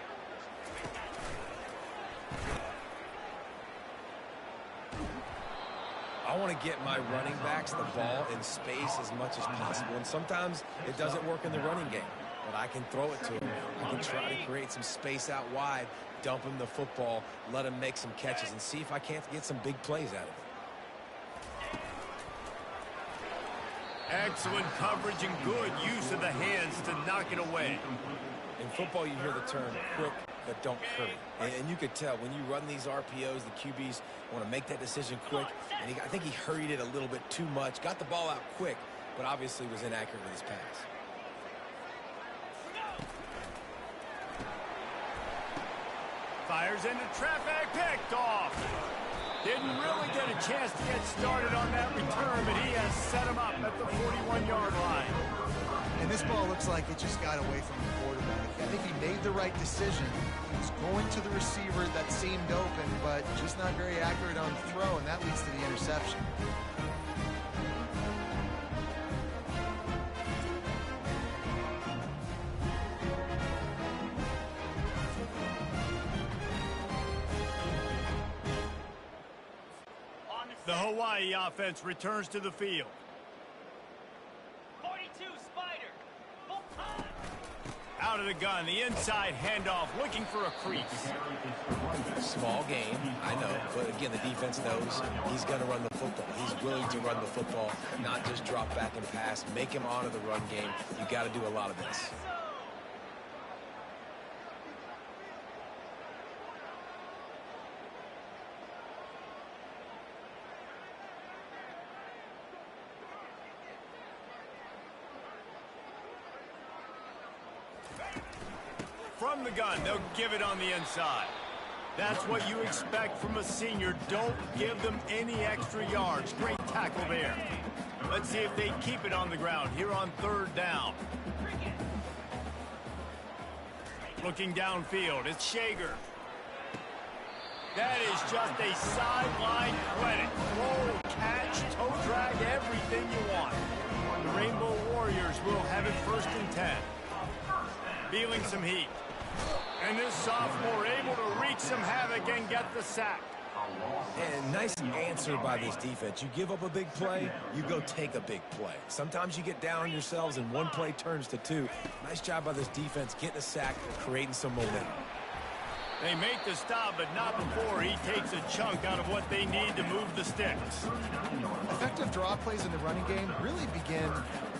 [SPEAKER 2] I want to get my running backs the ball in space as much as possible, and sometimes it doesn't work in the running game, but I can throw it to him. I can try to create some space out wide, dump him the football, let him make some catches, and see if I can't get some big plays out of it.
[SPEAKER 1] Excellent coverage and good use of the hands to knock it away.
[SPEAKER 2] In football, you hear the term quick, but don't hurry. And you could tell when you run these RPOs, the QBs want to make that decision quick. And I think he hurried it a little bit too much. Got the ball out quick, but obviously was inaccurate with his pass.
[SPEAKER 1] Fires into traffic, picked off. Didn't really get a chance to get started on that return, but he has set him up at the 41-yard line.
[SPEAKER 3] And this ball looks like it just got away from the quarterback. I think he made the right decision. He was going to the receiver that seemed open, but just not very accurate on the throw, and that leads to the interception.
[SPEAKER 1] The Hawaii offense returns to the field.
[SPEAKER 6] 42 Spider. Full time.
[SPEAKER 1] Out of the gun, the inside handoff, looking for a crease.
[SPEAKER 2] Small game, I know, but again, the defense knows he's going to run the football. He's willing to run the football, not just drop back and pass, make him honor the run game. You got to do a lot of this.
[SPEAKER 1] From the gun, they'll give it on the inside. That's what you expect from a senior. Don't give them any extra yards. Great tackle there. Let's see if they keep it on the ground here on third down. Looking downfield, it's Shager. That is just a sideline credit. Roll, catch, toe drag, everything you want. The Rainbow Warriors will have it 1st and 10. Feeling some heat. And this sophomore able to wreak some havoc and get the sack.
[SPEAKER 2] And nice answer by this defense. You give up a big play, you go take a big play. Sometimes you get down on yourselves and one play turns to two. Nice job by this defense getting a sack, creating some momentum.
[SPEAKER 1] They make the stop, but not before he takes a chunk out of what they need to move the sticks.
[SPEAKER 3] Effective draw plays in the running game really begin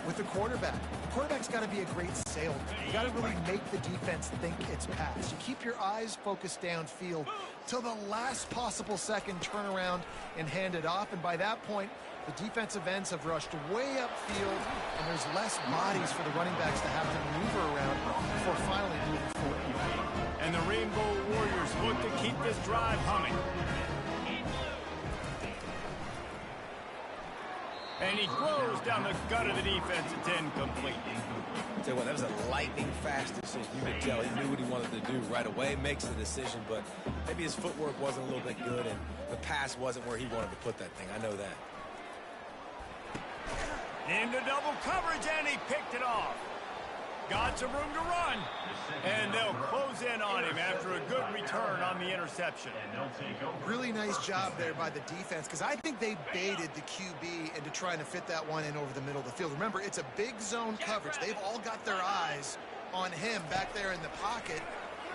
[SPEAKER 3] with the quarterback. The quarterback's got to be a great salesman. You got to really make the defense think it's pass. You keep your eyes focused downfield till the last possible second, turn around and hand it off. And by that point, the defensive ends have rushed way upfield, and there's less bodies for the running backs to have to maneuver around before finally moving forward.
[SPEAKER 1] And the Rainbow Warriors look to keep this drive humming. And he throws down the gut of the defense. It's incomplete.
[SPEAKER 2] Tell you what, that was a lightning-fast decision. You could tell he knew what he wanted to do right away, makes the decision, but maybe his footwork wasn't a little bit good, and the pass wasn't where he wanted to put that thing. I know that.
[SPEAKER 1] Into double coverage, and he picked it off. Got some room to run. And they'll close in on him after a good return on the interception.
[SPEAKER 3] Really nice job there by the defense, because I think they baited the QB into trying to fit that one in over the middle of the field. Remember, it's a big zone coverage. They've all got their eyes on him back there in the pocket,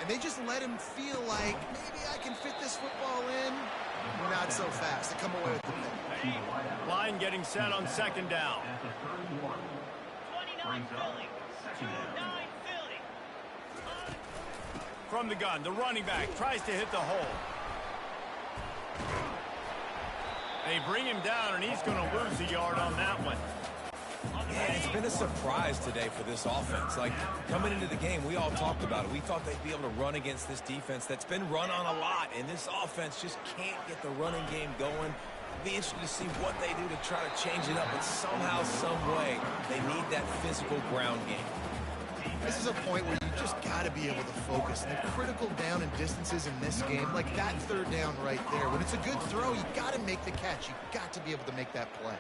[SPEAKER 3] and they just let him feel like, maybe I can fit this football in. Not so fast. They come away with the pick.
[SPEAKER 1] line, getting set on second down.
[SPEAKER 5] At the 31.
[SPEAKER 6] 29 Philly. 29 Philly.
[SPEAKER 1] From the gun, the running back tries to hit the hole. They bring him down, and he's going to lose a yard on that one.
[SPEAKER 2] Yeah, it's been a surprise today for this offense. Like, coming into the game, we all talked about it. We thought they'd be able to run against this defense that's been run on a lot, and this offense just can't get the running game going. Be interested to see what they do to try to change it up, but somehow, some way, they need that physical ground game.
[SPEAKER 3] This is a point where you just got to be able to focus. And the critical down and distances in this game, like that third down right there, when it's a good throw, you got to make the catch. You got to be able to make that play.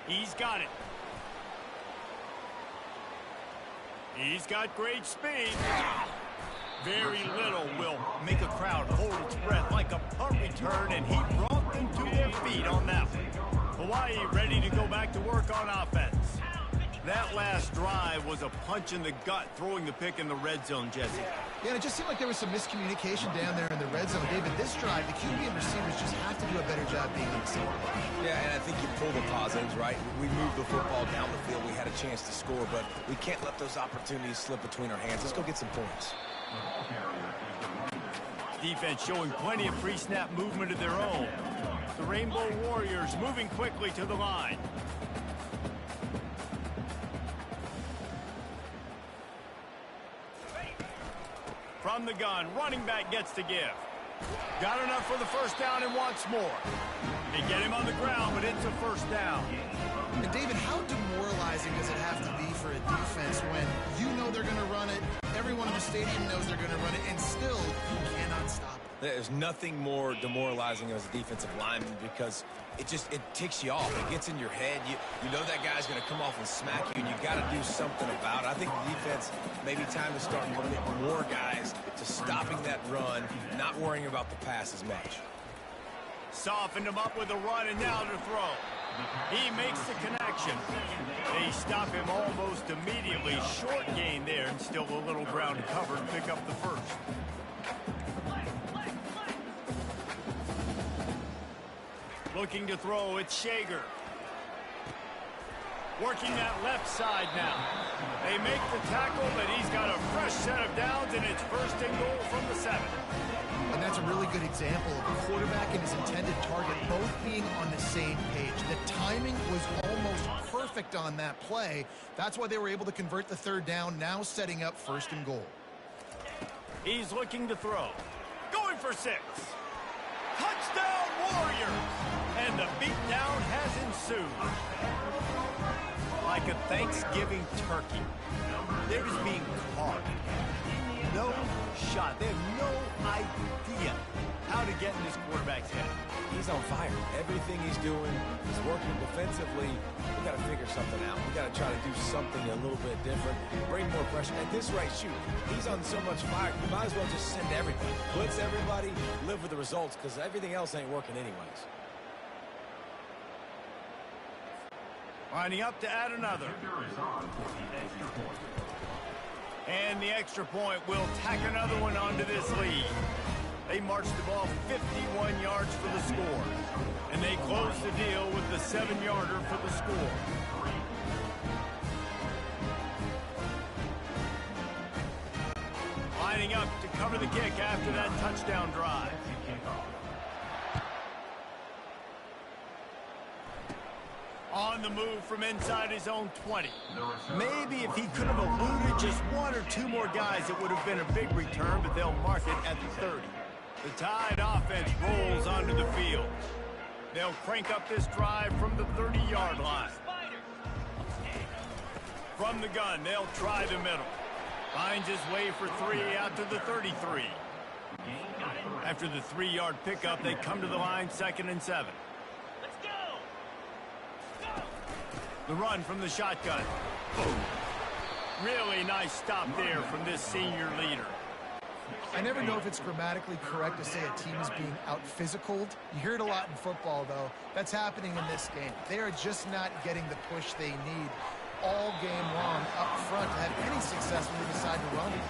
[SPEAKER 1] He's got it. He's got great speed. Very little will make a crowd hold its breath like a punt return, and he brought them to their feet on that one. Hawaii ready to go back to work on offense. That last drive was a punch in the gut, throwing the pick in the red zone, Jesse.
[SPEAKER 3] Yeah, and it just seemed like there was some miscommunication down there in the red zone. David, this drive, the QB and receivers just have to do a better job being on the same page.
[SPEAKER 2] Yeah, and I think you pull the positives, right? We moved the football down the field. We had a chance to score, but we can't let those opportunities slip between our hands. Let's go get some points.
[SPEAKER 1] Defense showing plenty of pre-snap movement of their own. The Rainbow Warriors moving quickly to the line. From the gun, running back gets to give. Got enough for the first down and wants more. They get him on the ground, but it's a first down.
[SPEAKER 3] And David, how demoralizing does it have to be for a defense when you know they're going to run it, everyone in the stadium knows they're going to run it, and still you cannot stop it?
[SPEAKER 2] There's nothing more demoralizing as a defensive lineman because it ticks you off. It gets in your head. You know that guy's going to come off and smack you, and you got to do something about it. I think the defense, maybe time to start putting more guys to stopping that run, not worrying about the pass as much.
[SPEAKER 1] Softened him up with a run, and now to throw. He makes the connection. They stop him almost immediately. Short gain there, and still a little ground to cover and pick up the first. Looking to throw, it's Shager. Working that left side now. They make the tackle, but he's got a fresh set of downs, and it's first and goal from the 7.
[SPEAKER 3] And that's a really good example of a quarterback and his intended target both being on the same page. The timing was almost perfect on that play. That's why they were able to convert the third down, now setting up first and goal.
[SPEAKER 1] He's looking to throw. Going for 6. Touchdown Warriors! And the beatdown has ensued. Like a Thanksgiving turkey. They're just being carved. No shot. They have no idea how to get in this quarterback's head.
[SPEAKER 2] He's on fire. Everything he's doing is working defensively. We got to figure something out. We got to try to do something a little bit different. Bring more pressure. At this rate, shoot, he's on so much fire. You might as well just send everybody. Blitz everybody, live with the results, because everything else ain't working anyways.
[SPEAKER 1] Lining up to add another. And the extra point will tack another one onto this lead. They marched the ball 51 yards for the score. And they close the deal with the 7-yarder for the score. Lining up to cover the kick after that touchdown drive. On the move from inside his own 20. Maybe if he could have eluded just 1 or 2 more guys, it would have been a big return, but they'll mark it at the 30. The Tide offense rolls onto the field. They'll crank up this drive from the 30-yard line. From the gun, they'll try the middle. Finds his way for 3 out to the 33. After the 3-yard pickup, they come to the line 2nd and 7. The run from the shotgun. Boom. Really nice stop there from this senior leader.
[SPEAKER 3] I never know if it's grammatically correct to say a team is being out-physicaled. You hear it a lot in football, though. That's happening in this game. They are just not getting the push they need. all game long up front to have any success when they decide to run it.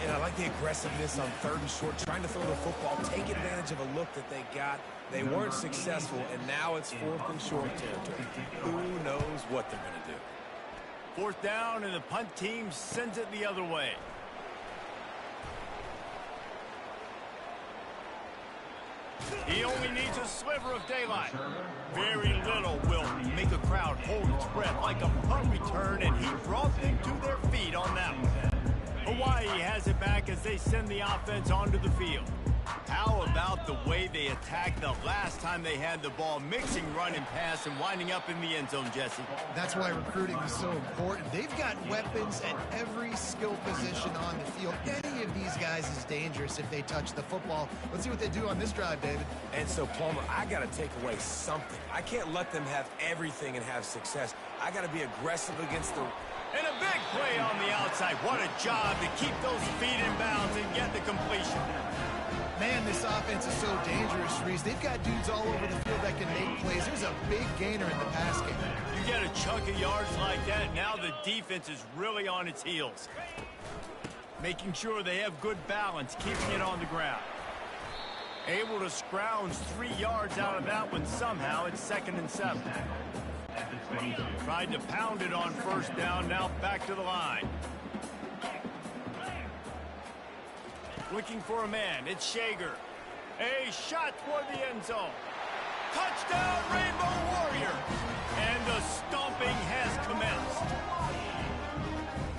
[SPEAKER 2] And I like the aggressiveness on 3rd and short, trying to throw the football, take advantage of a look that they got. They weren't successful, and now it's 4th and short territory. Who knows what they're going to do?
[SPEAKER 1] 4th down, and the punt team sends it the other way. He only needs a sliver of daylight. Very little will make a crowd hold its breath like a punt return, and he brought them to their feet on that one. Hawaii has it back as they send the offense onto the field. How about the way they attacked the last time they had the ball, mixing run and pass and winding up in the end zone, Jesse?
[SPEAKER 3] That's why recruiting is so important. They've got weapons at every skill position on the field. Any of these guys is dangerous if they touch the football. Let's see what they do on this drive, David.
[SPEAKER 2] And so, Palmer, I got to take away something. I can't let them have everything and have success. I got to be aggressive against the...
[SPEAKER 1] And a big play on the outside. What a job to keep those feet in bounds and get the completion.
[SPEAKER 3] Man, this offense is so dangerous, Reese. They've got dudes all over the field that can make plays. There's a big gainer in the pass game.
[SPEAKER 1] You get a chunk of yards like that, now the defense is really on its heels. Making sure they have good balance, keeping it on the ground. Able to scrounge 3 yards out of that one somehow. It's 2nd and 7. Tried to pound it on 1st down, now back to the line. Looking for a man, it's Shager. A shot toward the end zone. Touchdown, Rainbow Warrior! And the stomping has commenced.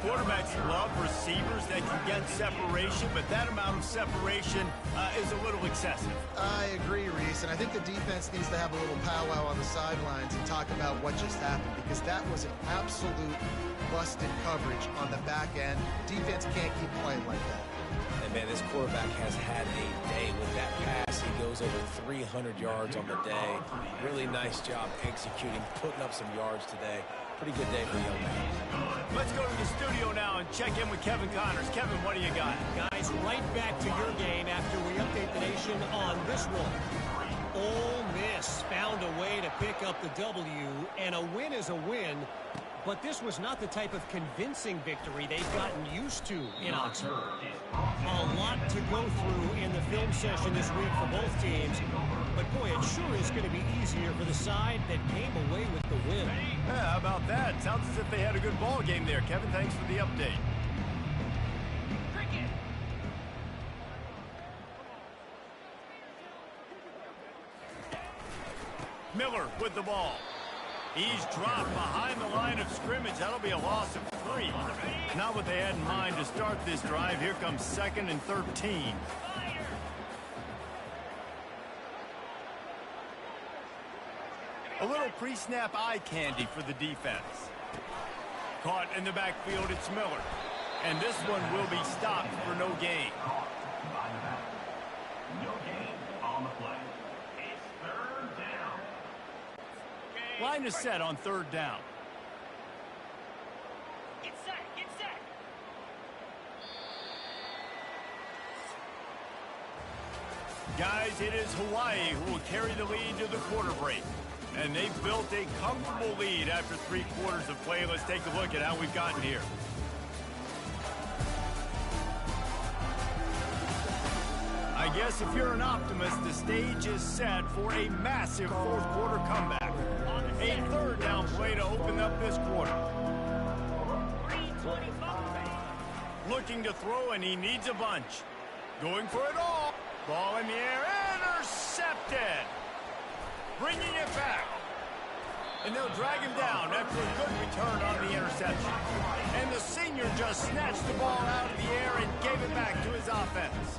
[SPEAKER 1] Quarterbacks love receivers that can get separation, but that amount of separation is a little excessive.
[SPEAKER 3] I agree, Reese, and I think the defense needs to have a little powwow on the sidelines and talk about what just happened, because that was an absolute busted coverage on the back end. Defense can't keep playing like that.
[SPEAKER 2] And, man, this quarterback has had a day with that pass. He goes over 300 yards on the day. Really nice job executing, putting up some yards today. Pretty good day for the young man.
[SPEAKER 1] Let's go to the studio now and check in with Kevin Connors. Kevin, what do you got?
[SPEAKER 4] Guys, right back to your game after we update the nation on this one. Ole Miss found a way to pick up the W, and a win is a win. But this was not the type of convincing victory they've gotten used to in Oxford. A lot to go through in the film session this week for both teams. But, boy, it sure is going to be easier for the side that came away with the win.
[SPEAKER 1] Yeah, how about that? Sounds as if they had a good ball game there. Kevin, thanks for the update. Miller with the ball. He's dropped behind the line of scrimmage. That'll be a loss of 3. Not what they had in mind to start this drive. Here comes 2nd and 13. A little pre-snap eye candy for the defense. Caught in the backfield, it's Miller. And this one will be stopped for no gain.
[SPEAKER 5] No gain on the play. It's 3rd down.
[SPEAKER 1] Line is set on 3rd down.
[SPEAKER 6] Get set, get set.
[SPEAKER 1] Guys, it is Hawaii who will carry the lead to the quarter break. And they've built a comfortable lead after 3 quarters of play. Let's take a look at how we've gotten here. I guess if you're an optimist, the stage is set for a massive 4th quarter comeback. A 3rd down play to open up this quarter.
[SPEAKER 6] 3:25.
[SPEAKER 1] Looking to throw, and he needs a bunch. Going for it all. Ball in the air, intercepted. Bringing it back. And they'll drag him down after a good return on the interception. And the senior just snatched the ball out of the air and gave it back to his offense.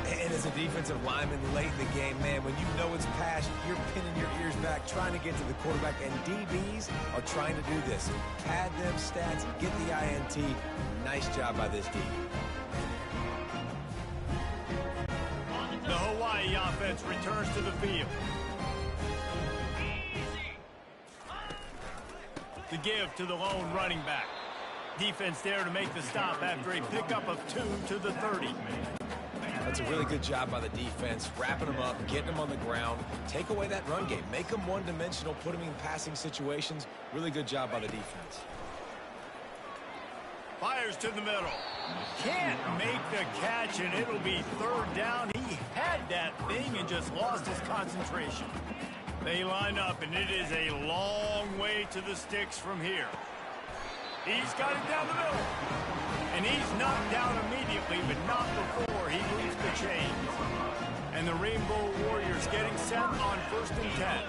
[SPEAKER 2] And as a defensive lineman late in the game, man, when you know it's pass, you're pinning your ears back, trying to get to the quarterback, and DBs are trying to do this. Pad them stats, get the INT. Nice job by this D.
[SPEAKER 1] The Hawaii offense returns to the field. The give to the lone running back. Defense there to make the stop after a pickup of 2 to the 30.
[SPEAKER 2] That's a really good job by the defense, wrapping them up, getting them on the ground. Take away that run game. Make them one-dimensional, put them in passing situations. Really good job by the defense.
[SPEAKER 1] Fires to the middle. Can't make the catch, and it'll be third down. He had that thing and just lost his concentration. They line up, and it is a long way to the sticks from here. He's got it down the middle. And he's knocked down immediately, but not before he moves the chains. And the Rainbow Warriors getting set on 1st and 10.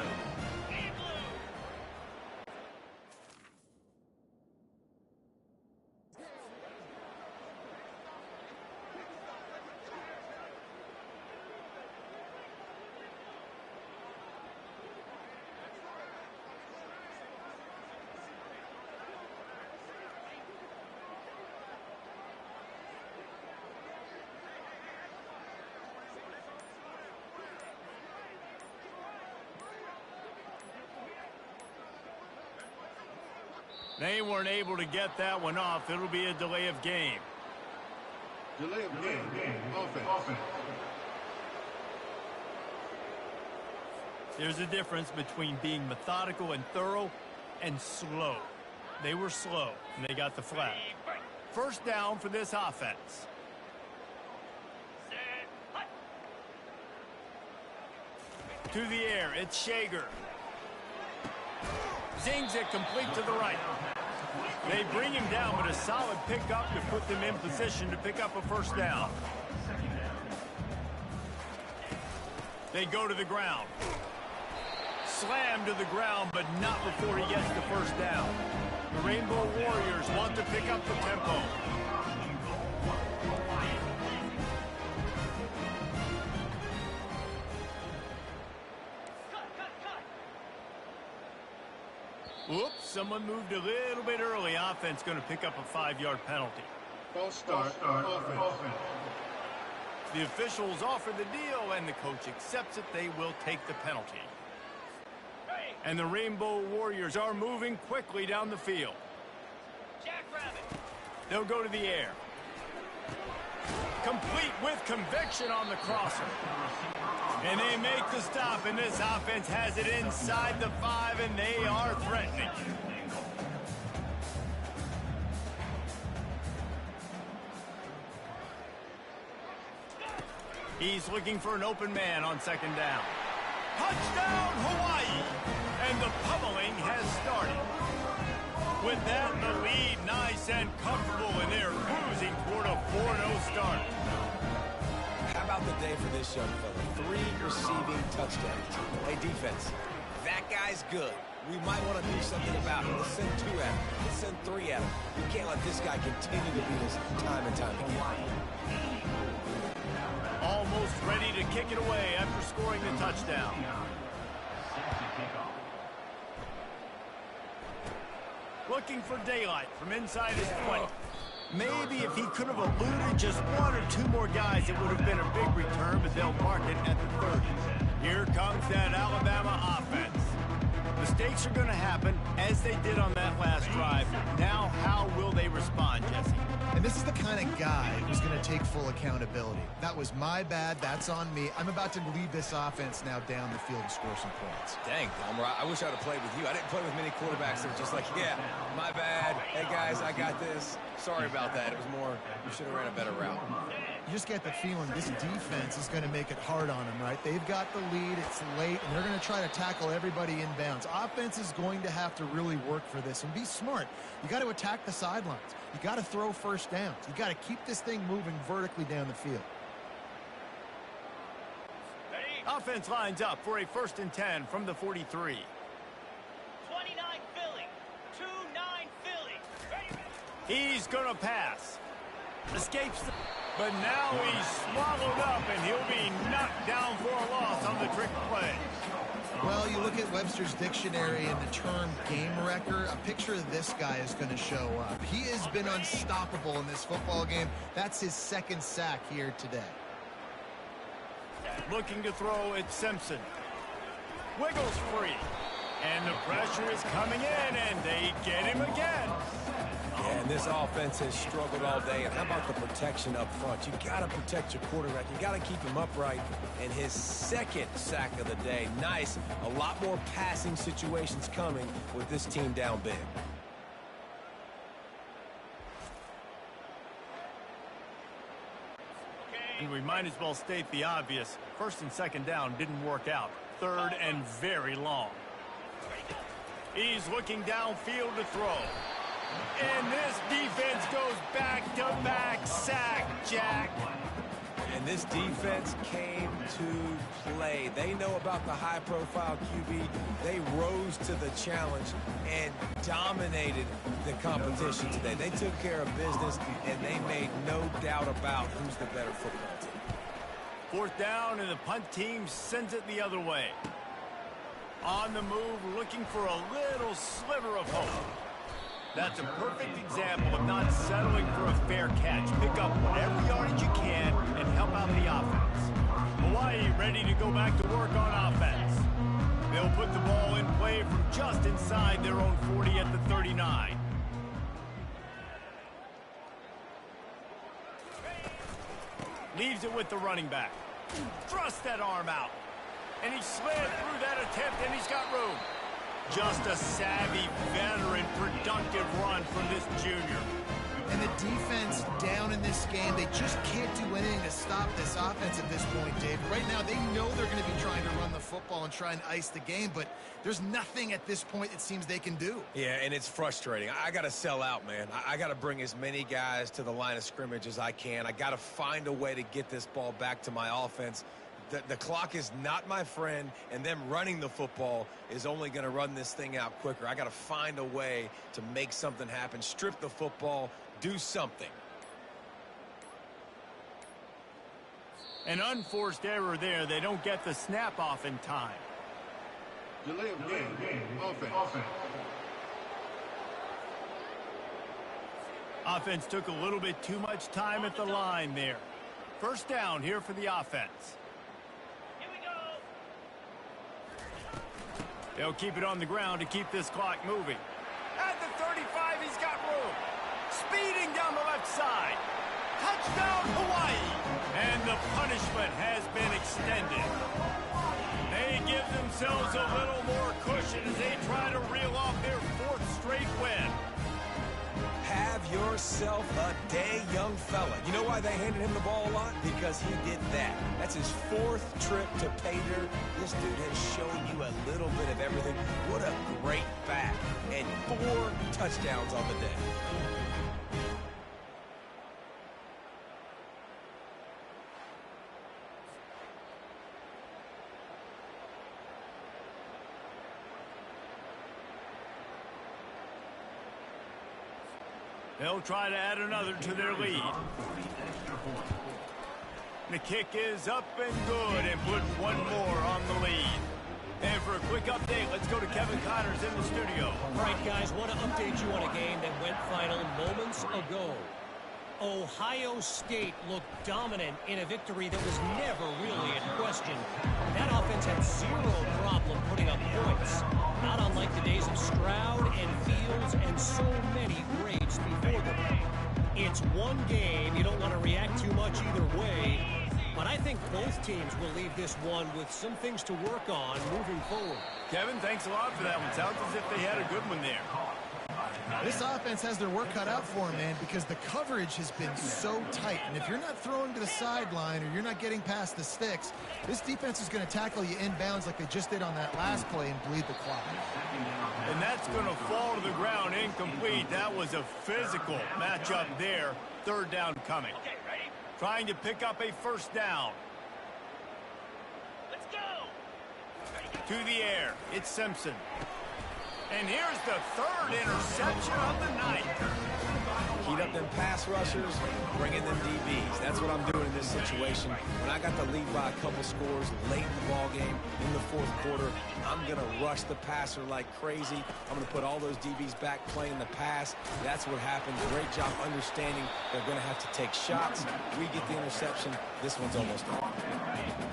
[SPEAKER 1] They weren't able to get that one off. It'll be a delay of game.
[SPEAKER 7] Delay of game. Offense.
[SPEAKER 1] There's a difference between being methodical and thorough and slow. They were slow, and they got the flag. First down for this offense. To the air, it's Shager. Zings it complete to the right. They bring him down, but a solid pickup to put them in position to pick up a first down. They go to the ground. Slam to the ground, but not before he gets the first down. The Rainbow Warriors want to pick up the tempo. Whoops, someone moved a little bit early. Offense going to pick up a 5-yard penalty.
[SPEAKER 7] False start. Offense.
[SPEAKER 1] The officials offer the deal, and the coach accepts it. They will take the penalty. And the Rainbow Warriors are moving quickly down the field.
[SPEAKER 6] Jackrabbit.
[SPEAKER 1] They'll go to the air. Complete with conviction on the crosser. And they make the stop, and this offense has it inside the 5, and they are threatening. He's looking for an open man on 2nd down. Touchdown, Hawaii! And the pummeling has started. With that, the lead nice and comfortable, and they're cruising toward a 4-0 start.
[SPEAKER 2] How about the day for this young fella? 3 receiving touchdowns. Hey, defense, that guy's good. We might want to do something about it. Let's send 2 at him. Let's send 3 at him. We can't let this guy continue to beat us time and time again.
[SPEAKER 1] Almost ready to kick it away after scoring the touchdown. Looking for daylight from inside his 20. Maybe if he could have eluded just 1 or 2 more guys, it would have been a big return, but they'll mark it at the 30. Here comes that Alabama offense. Mistakes are going to happen, as they did on that last drive. Now, how will they respond, Jesse?
[SPEAKER 3] And this is the kind of guy who's going to take full accountability. That was my bad. That's on me. I'm about to lead this offense now down the field and score some points.
[SPEAKER 2] Dang, Palmer, I wish I'd have played with you. I didn't play with many quarterbacks that were just like, yeah, my bad. Hey, guys, I got this. Sorry about that. It was more, you should have ran a better route.
[SPEAKER 3] You just get the feeling this defense is going to make it hard on them, right? They've got the lead. It's late, and they're going to try to tackle everybody inbounds. Offense is going to have to really work for this and be smart. You got to attack the sidelines. You got to throw first downs. You got to keep this thing moving vertically down the field.
[SPEAKER 1] Offense lines up for a 1st and 10 from the 43.
[SPEAKER 6] 29 Philly. 2-9 Philly.
[SPEAKER 1] He's going to pass. Escapes, but now he's swallowed up, and he'll be knocked down for a loss on the trick play.
[SPEAKER 3] Well, you look at Webster's dictionary and the term game wrecker, a picture of this guy is going to show up. He has been unstoppable in this football game. That's his 2nd sack here today.
[SPEAKER 1] Looking to throw, it's Simpson. Wiggles free. And the pressure is coming in, and they get him again.
[SPEAKER 2] And this offense has struggled all day. And how about the protection up front? You got to protect your quarterback. You got to keep him upright. And his second sack of the day. Nice. A lot more passing situations coming with this team down big.
[SPEAKER 1] And we might as well state the obvious. First and second down didn't work out. Third and very long. He's looking downfield to throw. And this defense goes back-to-back sack, Jack.
[SPEAKER 2] And this defense came to play. They know about the high-profile QB. They rose to the challenge and dominated the competition today. They took care of business, and they made no doubt about who's the better football team.
[SPEAKER 1] Fourth down, and the punt team sends it the other way. On the move, looking for a little sliver of hope. That's a perfect example of not settling for a fair catch. Pick up whatever yardage you can and help out the offense. Hawaii ready to go back to work on offense. They'll put the ball in play from just inside their own 40 at the 39. Leaves it with the running back. Thrust that arm out. And he slid through that attempt, and he's got room. Just a savvy, veteran, productive run from this junior.
[SPEAKER 3] And the defense down in this game, they just can't do anything to stop this offense at this point, Dave. Right now, they know they're going to be trying to run the football and try and ice the game, but there's nothing at this point it seems they can do.
[SPEAKER 2] Yeah, and it's frustrating. I got to sell out, man. I got to bring as many guys to the line of scrimmage as I can. I got to find a way to get this ball back to my offense. The clock is not my friend, and them running the football is only going to run this thing out quicker. I got to find a way to make something happen, strip the football, do something.
[SPEAKER 1] An unforced error there. They don't get the snap off in time.
[SPEAKER 7] Delay of game. Offense.
[SPEAKER 1] Offense took a little bit too much time at the line there. First down here for the offense. They'll keep it on the ground to keep this clock moving. At the 35, he's got room. Speeding down the left side. Touchdown, Hawaii. And the punishment has been extended. They give themselves a little more cushion as they try to reel off their fourth straight win.
[SPEAKER 2] Have yourself a day, young fella. You know why they handed him the ball a lot? Because he did that. That's his fourth trip to pay dirt. This dude has shown you a little bit of everything. What a great back. And 4 touchdowns on the day.
[SPEAKER 1] They'll try to add another to their lead. The kick is up and good and put one more on the lead. And for a quick update, let's go to Kevin Connors in the studio.
[SPEAKER 4] All right, guys, want to update you on a game that went final moments ago. Ohio State looked dominant in a victory that was never really in question. That offense had zero problem putting up points. Not unlike the days of Stroud and Fields and so many greats before them. It's one game. You don't want to react too much either way. But I think both teams will leave this one with some things to work on moving forward.
[SPEAKER 1] Kevin, thanks a lot for that one. Sounds as if they had a good one there.
[SPEAKER 3] This offense has their work cut out for them, man, because the coverage has been so tight. And if you're not throwing to the sideline or you're not getting past the sticks, this defense is going to tackle you inbounds like they just did on that last play and bleed the clock.
[SPEAKER 1] And that's going to fall to the ground incomplete. That was a physical matchup there. Third down coming.
[SPEAKER 6] Okay, ready?
[SPEAKER 1] Trying to pick up a first down.
[SPEAKER 6] Let's go.
[SPEAKER 1] To the air. It's Simpson. And here's the third interception of the night.
[SPEAKER 2] Heat up them pass rushers, bring in them DBs. That's what I'm doing in this situation. When I got the lead by a couple scores late in the ball game, in the fourth quarter, I'm going to rush the passer like crazy. I'm going to put all those DBs back playing the pass. That's what happened. Great job understanding they're going to have to take shots. We get the interception. This one's almost over.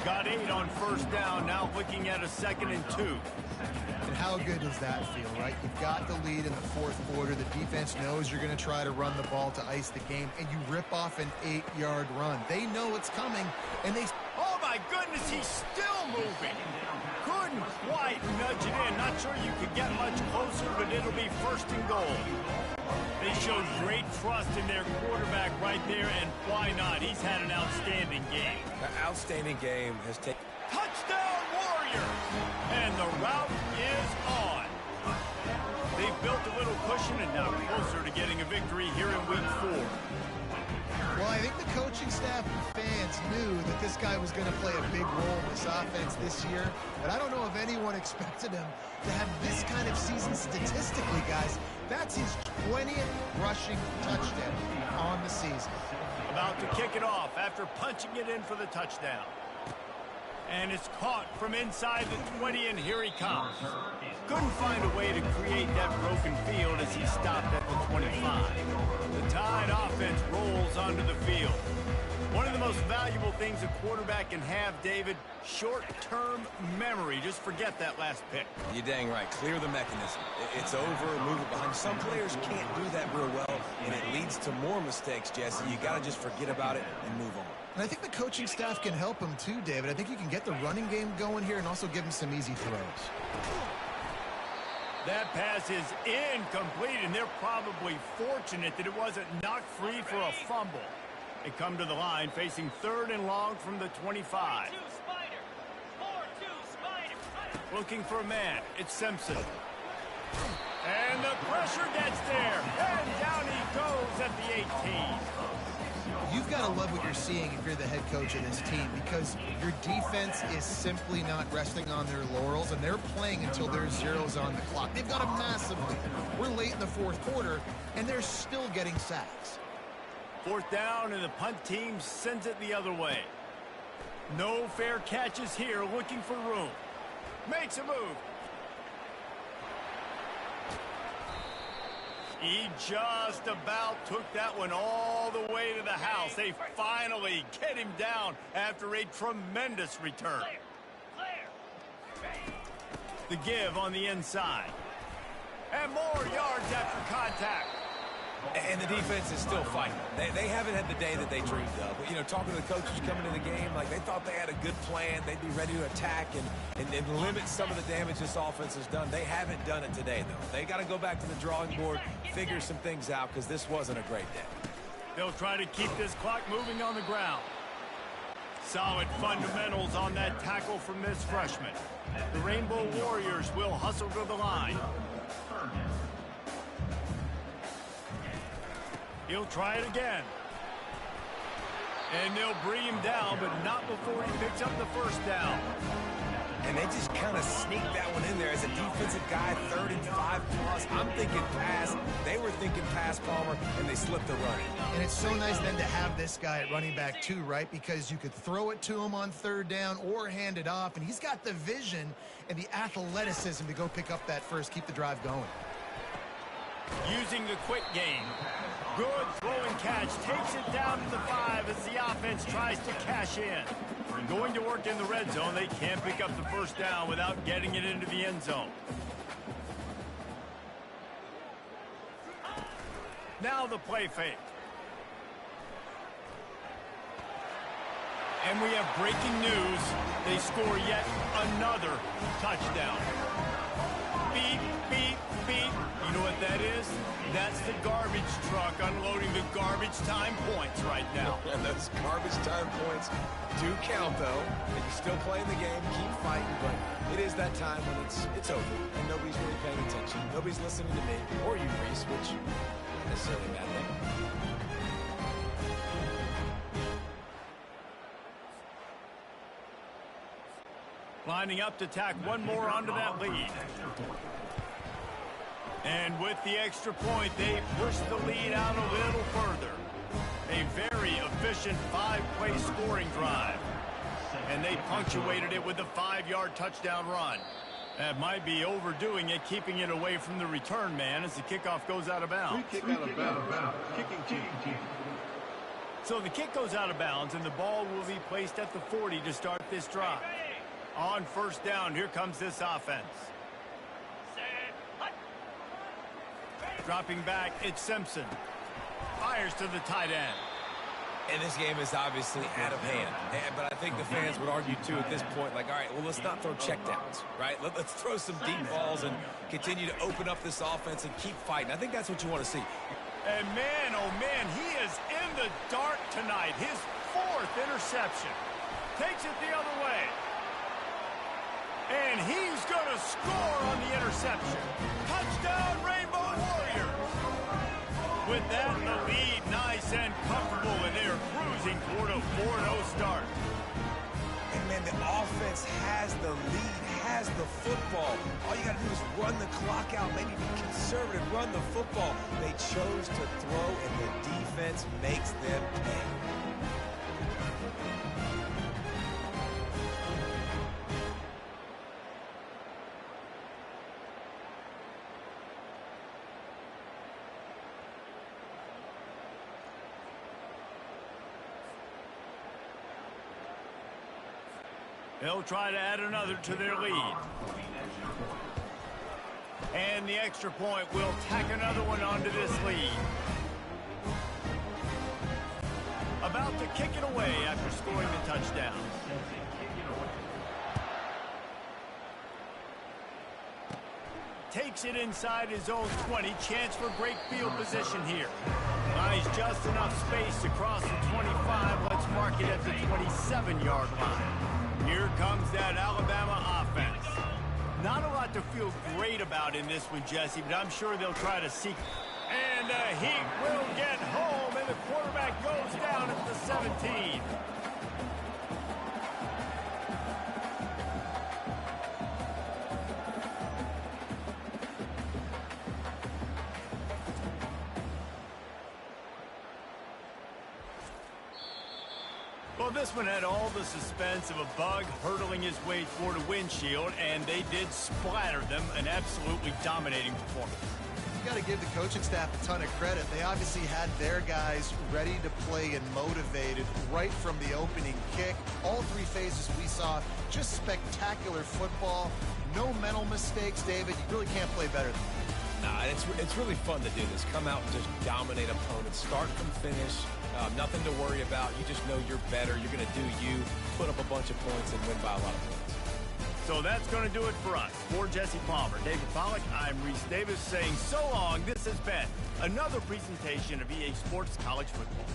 [SPEAKER 1] Got 8 on first down, now looking at a 2nd and 2.
[SPEAKER 3] And how good does that feel, right? You've got the lead in the fourth quarter. The defense knows you're going to try to run the ball to ice the game, and you rip off an 8-yard run. They know it's coming, and they...
[SPEAKER 1] Oh, my goodness, he's still moving. Couldn't quite nudge it in. Not sure you could get much closer, but it'll be 1st and goal. They showed great trust in their quarterback right there, and why not? He's had an outstanding game.
[SPEAKER 2] An outstanding game has taken...
[SPEAKER 1] Touchdown, Warrior! And the route is on. They've built a little cushion and now closer to getting a victory here in week 4.
[SPEAKER 3] Well, I think the coaching staff and fans knew that this guy was going to play a big role in this offense this year, but I don't know if anyone expected him to have this kind of season statistically, guys. That's his 20th rushing touchdown on the season.
[SPEAKER 1] About to kick it off after punching it in for the touchdown. And it's caught from inside the 20, and here he comes. Couldn't find a way to create that broken field as he stopped at the 25. The Tide offense rolls onto the field. One of the most valuable things a quarterback can have, David, short-term memory. Just forget that last pick.
[SPEAKER 2] You're dang right. Clear the mechanism. It's over, move it behind. Some players can't do that real well, and it leads to more mistakes, Jesse. You got to just forget about it and move on.
[SPEAKER 3] And I think the coaching staff can help him too, David. I think you can get the running game going here and also give him some easy throws.
[SPEAKER 1] That pass is incomplete, and they're probably fortunate that it wasn't knocked free for a fumble. They come to the line facing 3rd and long from the 25. Looking for a man. It's Simpson. And the pressure gets there. And down he goes at the 18.
[SPEAKER 3] You've got to love what you're seeing if you're the head coach of this team, because your defense is simply not resting on their laurels, and they're playing until there's zeros on the clock. They've got a massive lead. We're late in the fourth quarter, and they're still getting sacks.
[SPEAKER 1] 4th down, and the punt team sends it the other way. No fair catches here, looking for room. Makes a move. He just about took that one all the way to the house. They finally get him down after a tremendous return. The give on the inside. And more yards after contact.
[SPEAKER 2] And the defense is still fighting. They haven't had the day that they dreamed of. But, you know, talking to the coaches coming into the game, like they thought they had a good plan. They'd be ready to attack and limit some of the damage this offense has done. They haven't done it today, though. They got to go back to the drawing board, figure some things out, because this wasn't a great day.
[SPEAKER 1] They'll try to keep this clock moving on the ground. Solid fundamentals on that tackle from this freshman. The Rainbow Warriors will hustle to the line. He'll try it again. And they'll bring him down, but not before he picks up the first down.
[SPEAKER 2] And they just kind of sneaked that one in there as a defensive guy, 3rd and 5 plus. I'm thinking pass. They were thinking pass, Palmer, and they slipped the running.
[SPEAKER 3] And it's so nice then to have this guy at running back too, right? Because you could throw it to him on 3rd down or hand it off, and he's got the vision and the athleticism to go pick up that first, keep the drive going.
[SPEAKER 1] Using the quick game. Good throw and catch. Takes it down to the 5 as the offense tries to cash in. Going to work in the red zone. They can't pick up the first down without getting it into the end zone. Now the play fake. And we have breaking news. They score yet another touchdown. Beep, beep, beep. You know what that is? That's the garbage truck unloading the garbage time points right now.
[SPEAKER 2] And those garbage time points do count, though. And you're still playing the game, keep fighting, but it is that time when it's over, and nobody's really paying attention. Nobody's listening to me, or you, Reese, which is not necessarily a bad thing.
[SPEAKER 1] Lining up to tack one more onto that lead. And with the extra point, they push the lead out a little further. A very efficient 5-play scoring drive. And they punctuated it with a 5-yard touchdown run. That might be overdoing it, keeping it away from the return, man, as the kickoff goes out of bounds.
[SPEAKER 7] Free kick out of bounds. Kicking team.
[SPEAKER 1] So the kick goes out of bounds, and the ball will be placed at the 40 to start this drive. On first down, here comes this offense. Dropping back, it's Simpson. Fires to the tight end.
[SPEAKER 2] And this game is obviously out of hand. But I think the fans would argue, too, at this point, like, all right, well, let's not throw checkdowns, right? Let's throw some deep balls and continue to open up this offense and keep fighting. I think that's what you want to see.
[SPEAKER 1] And man, oh man, he is in the dark tonight. His 4th interception. Takes it the other way. And he's going to score on the interception. Touchdown, Rainbow Warriors. With that, the lead nice and comfortable, and they are cruising toward a 4-0 start.
[SPEAKER 2] And, man, the offense has the lead, has the football. All you got to do is run the clock out, maybe be conservative, run the football. They chose to throw, and the defense makes them pay.
[SPEAKER 1] They'll try to add another to their lead. And the extra point will tack another one onto this lead. About to kick it away after scoring the touchdown. Takes it inside his own 20. Chance for great field position here. Nice, just enough space to cross the 25. Let's mark it at the 27-yard line. Here comes that Alabama offense. Not a lot to feel great about in this one, Jesse, but I'm sure they'll try to seek. And he will get home, and the quarterback goes down at the 17. Well, this one had all the suspense of a bug hurtling his way toward a windshield, and they did splatter them. An absolutely dominating performance.
[SPEAKER 3] You got to give the coaching staff a ton of credit. They obviously had their guys ready to play and motivated right from the opening kick. All 3 phases we saw, just spectacular football. No mental mistakes, David. You really can't play better than that.
[SPEAKER 2] Nah, it's really fun to do this. Come out and just dominate opponents, start from finish. Nothing to worry about. You just know you're better. You're going to do you, put up a bunch of points, and win by a lot of points.
[SPEAKER 1] So that's going to do it for us. For Jesse Palmer, David Pollack, I'm Reese Davis saying so long. This has been another presentation of EA Sports College Football.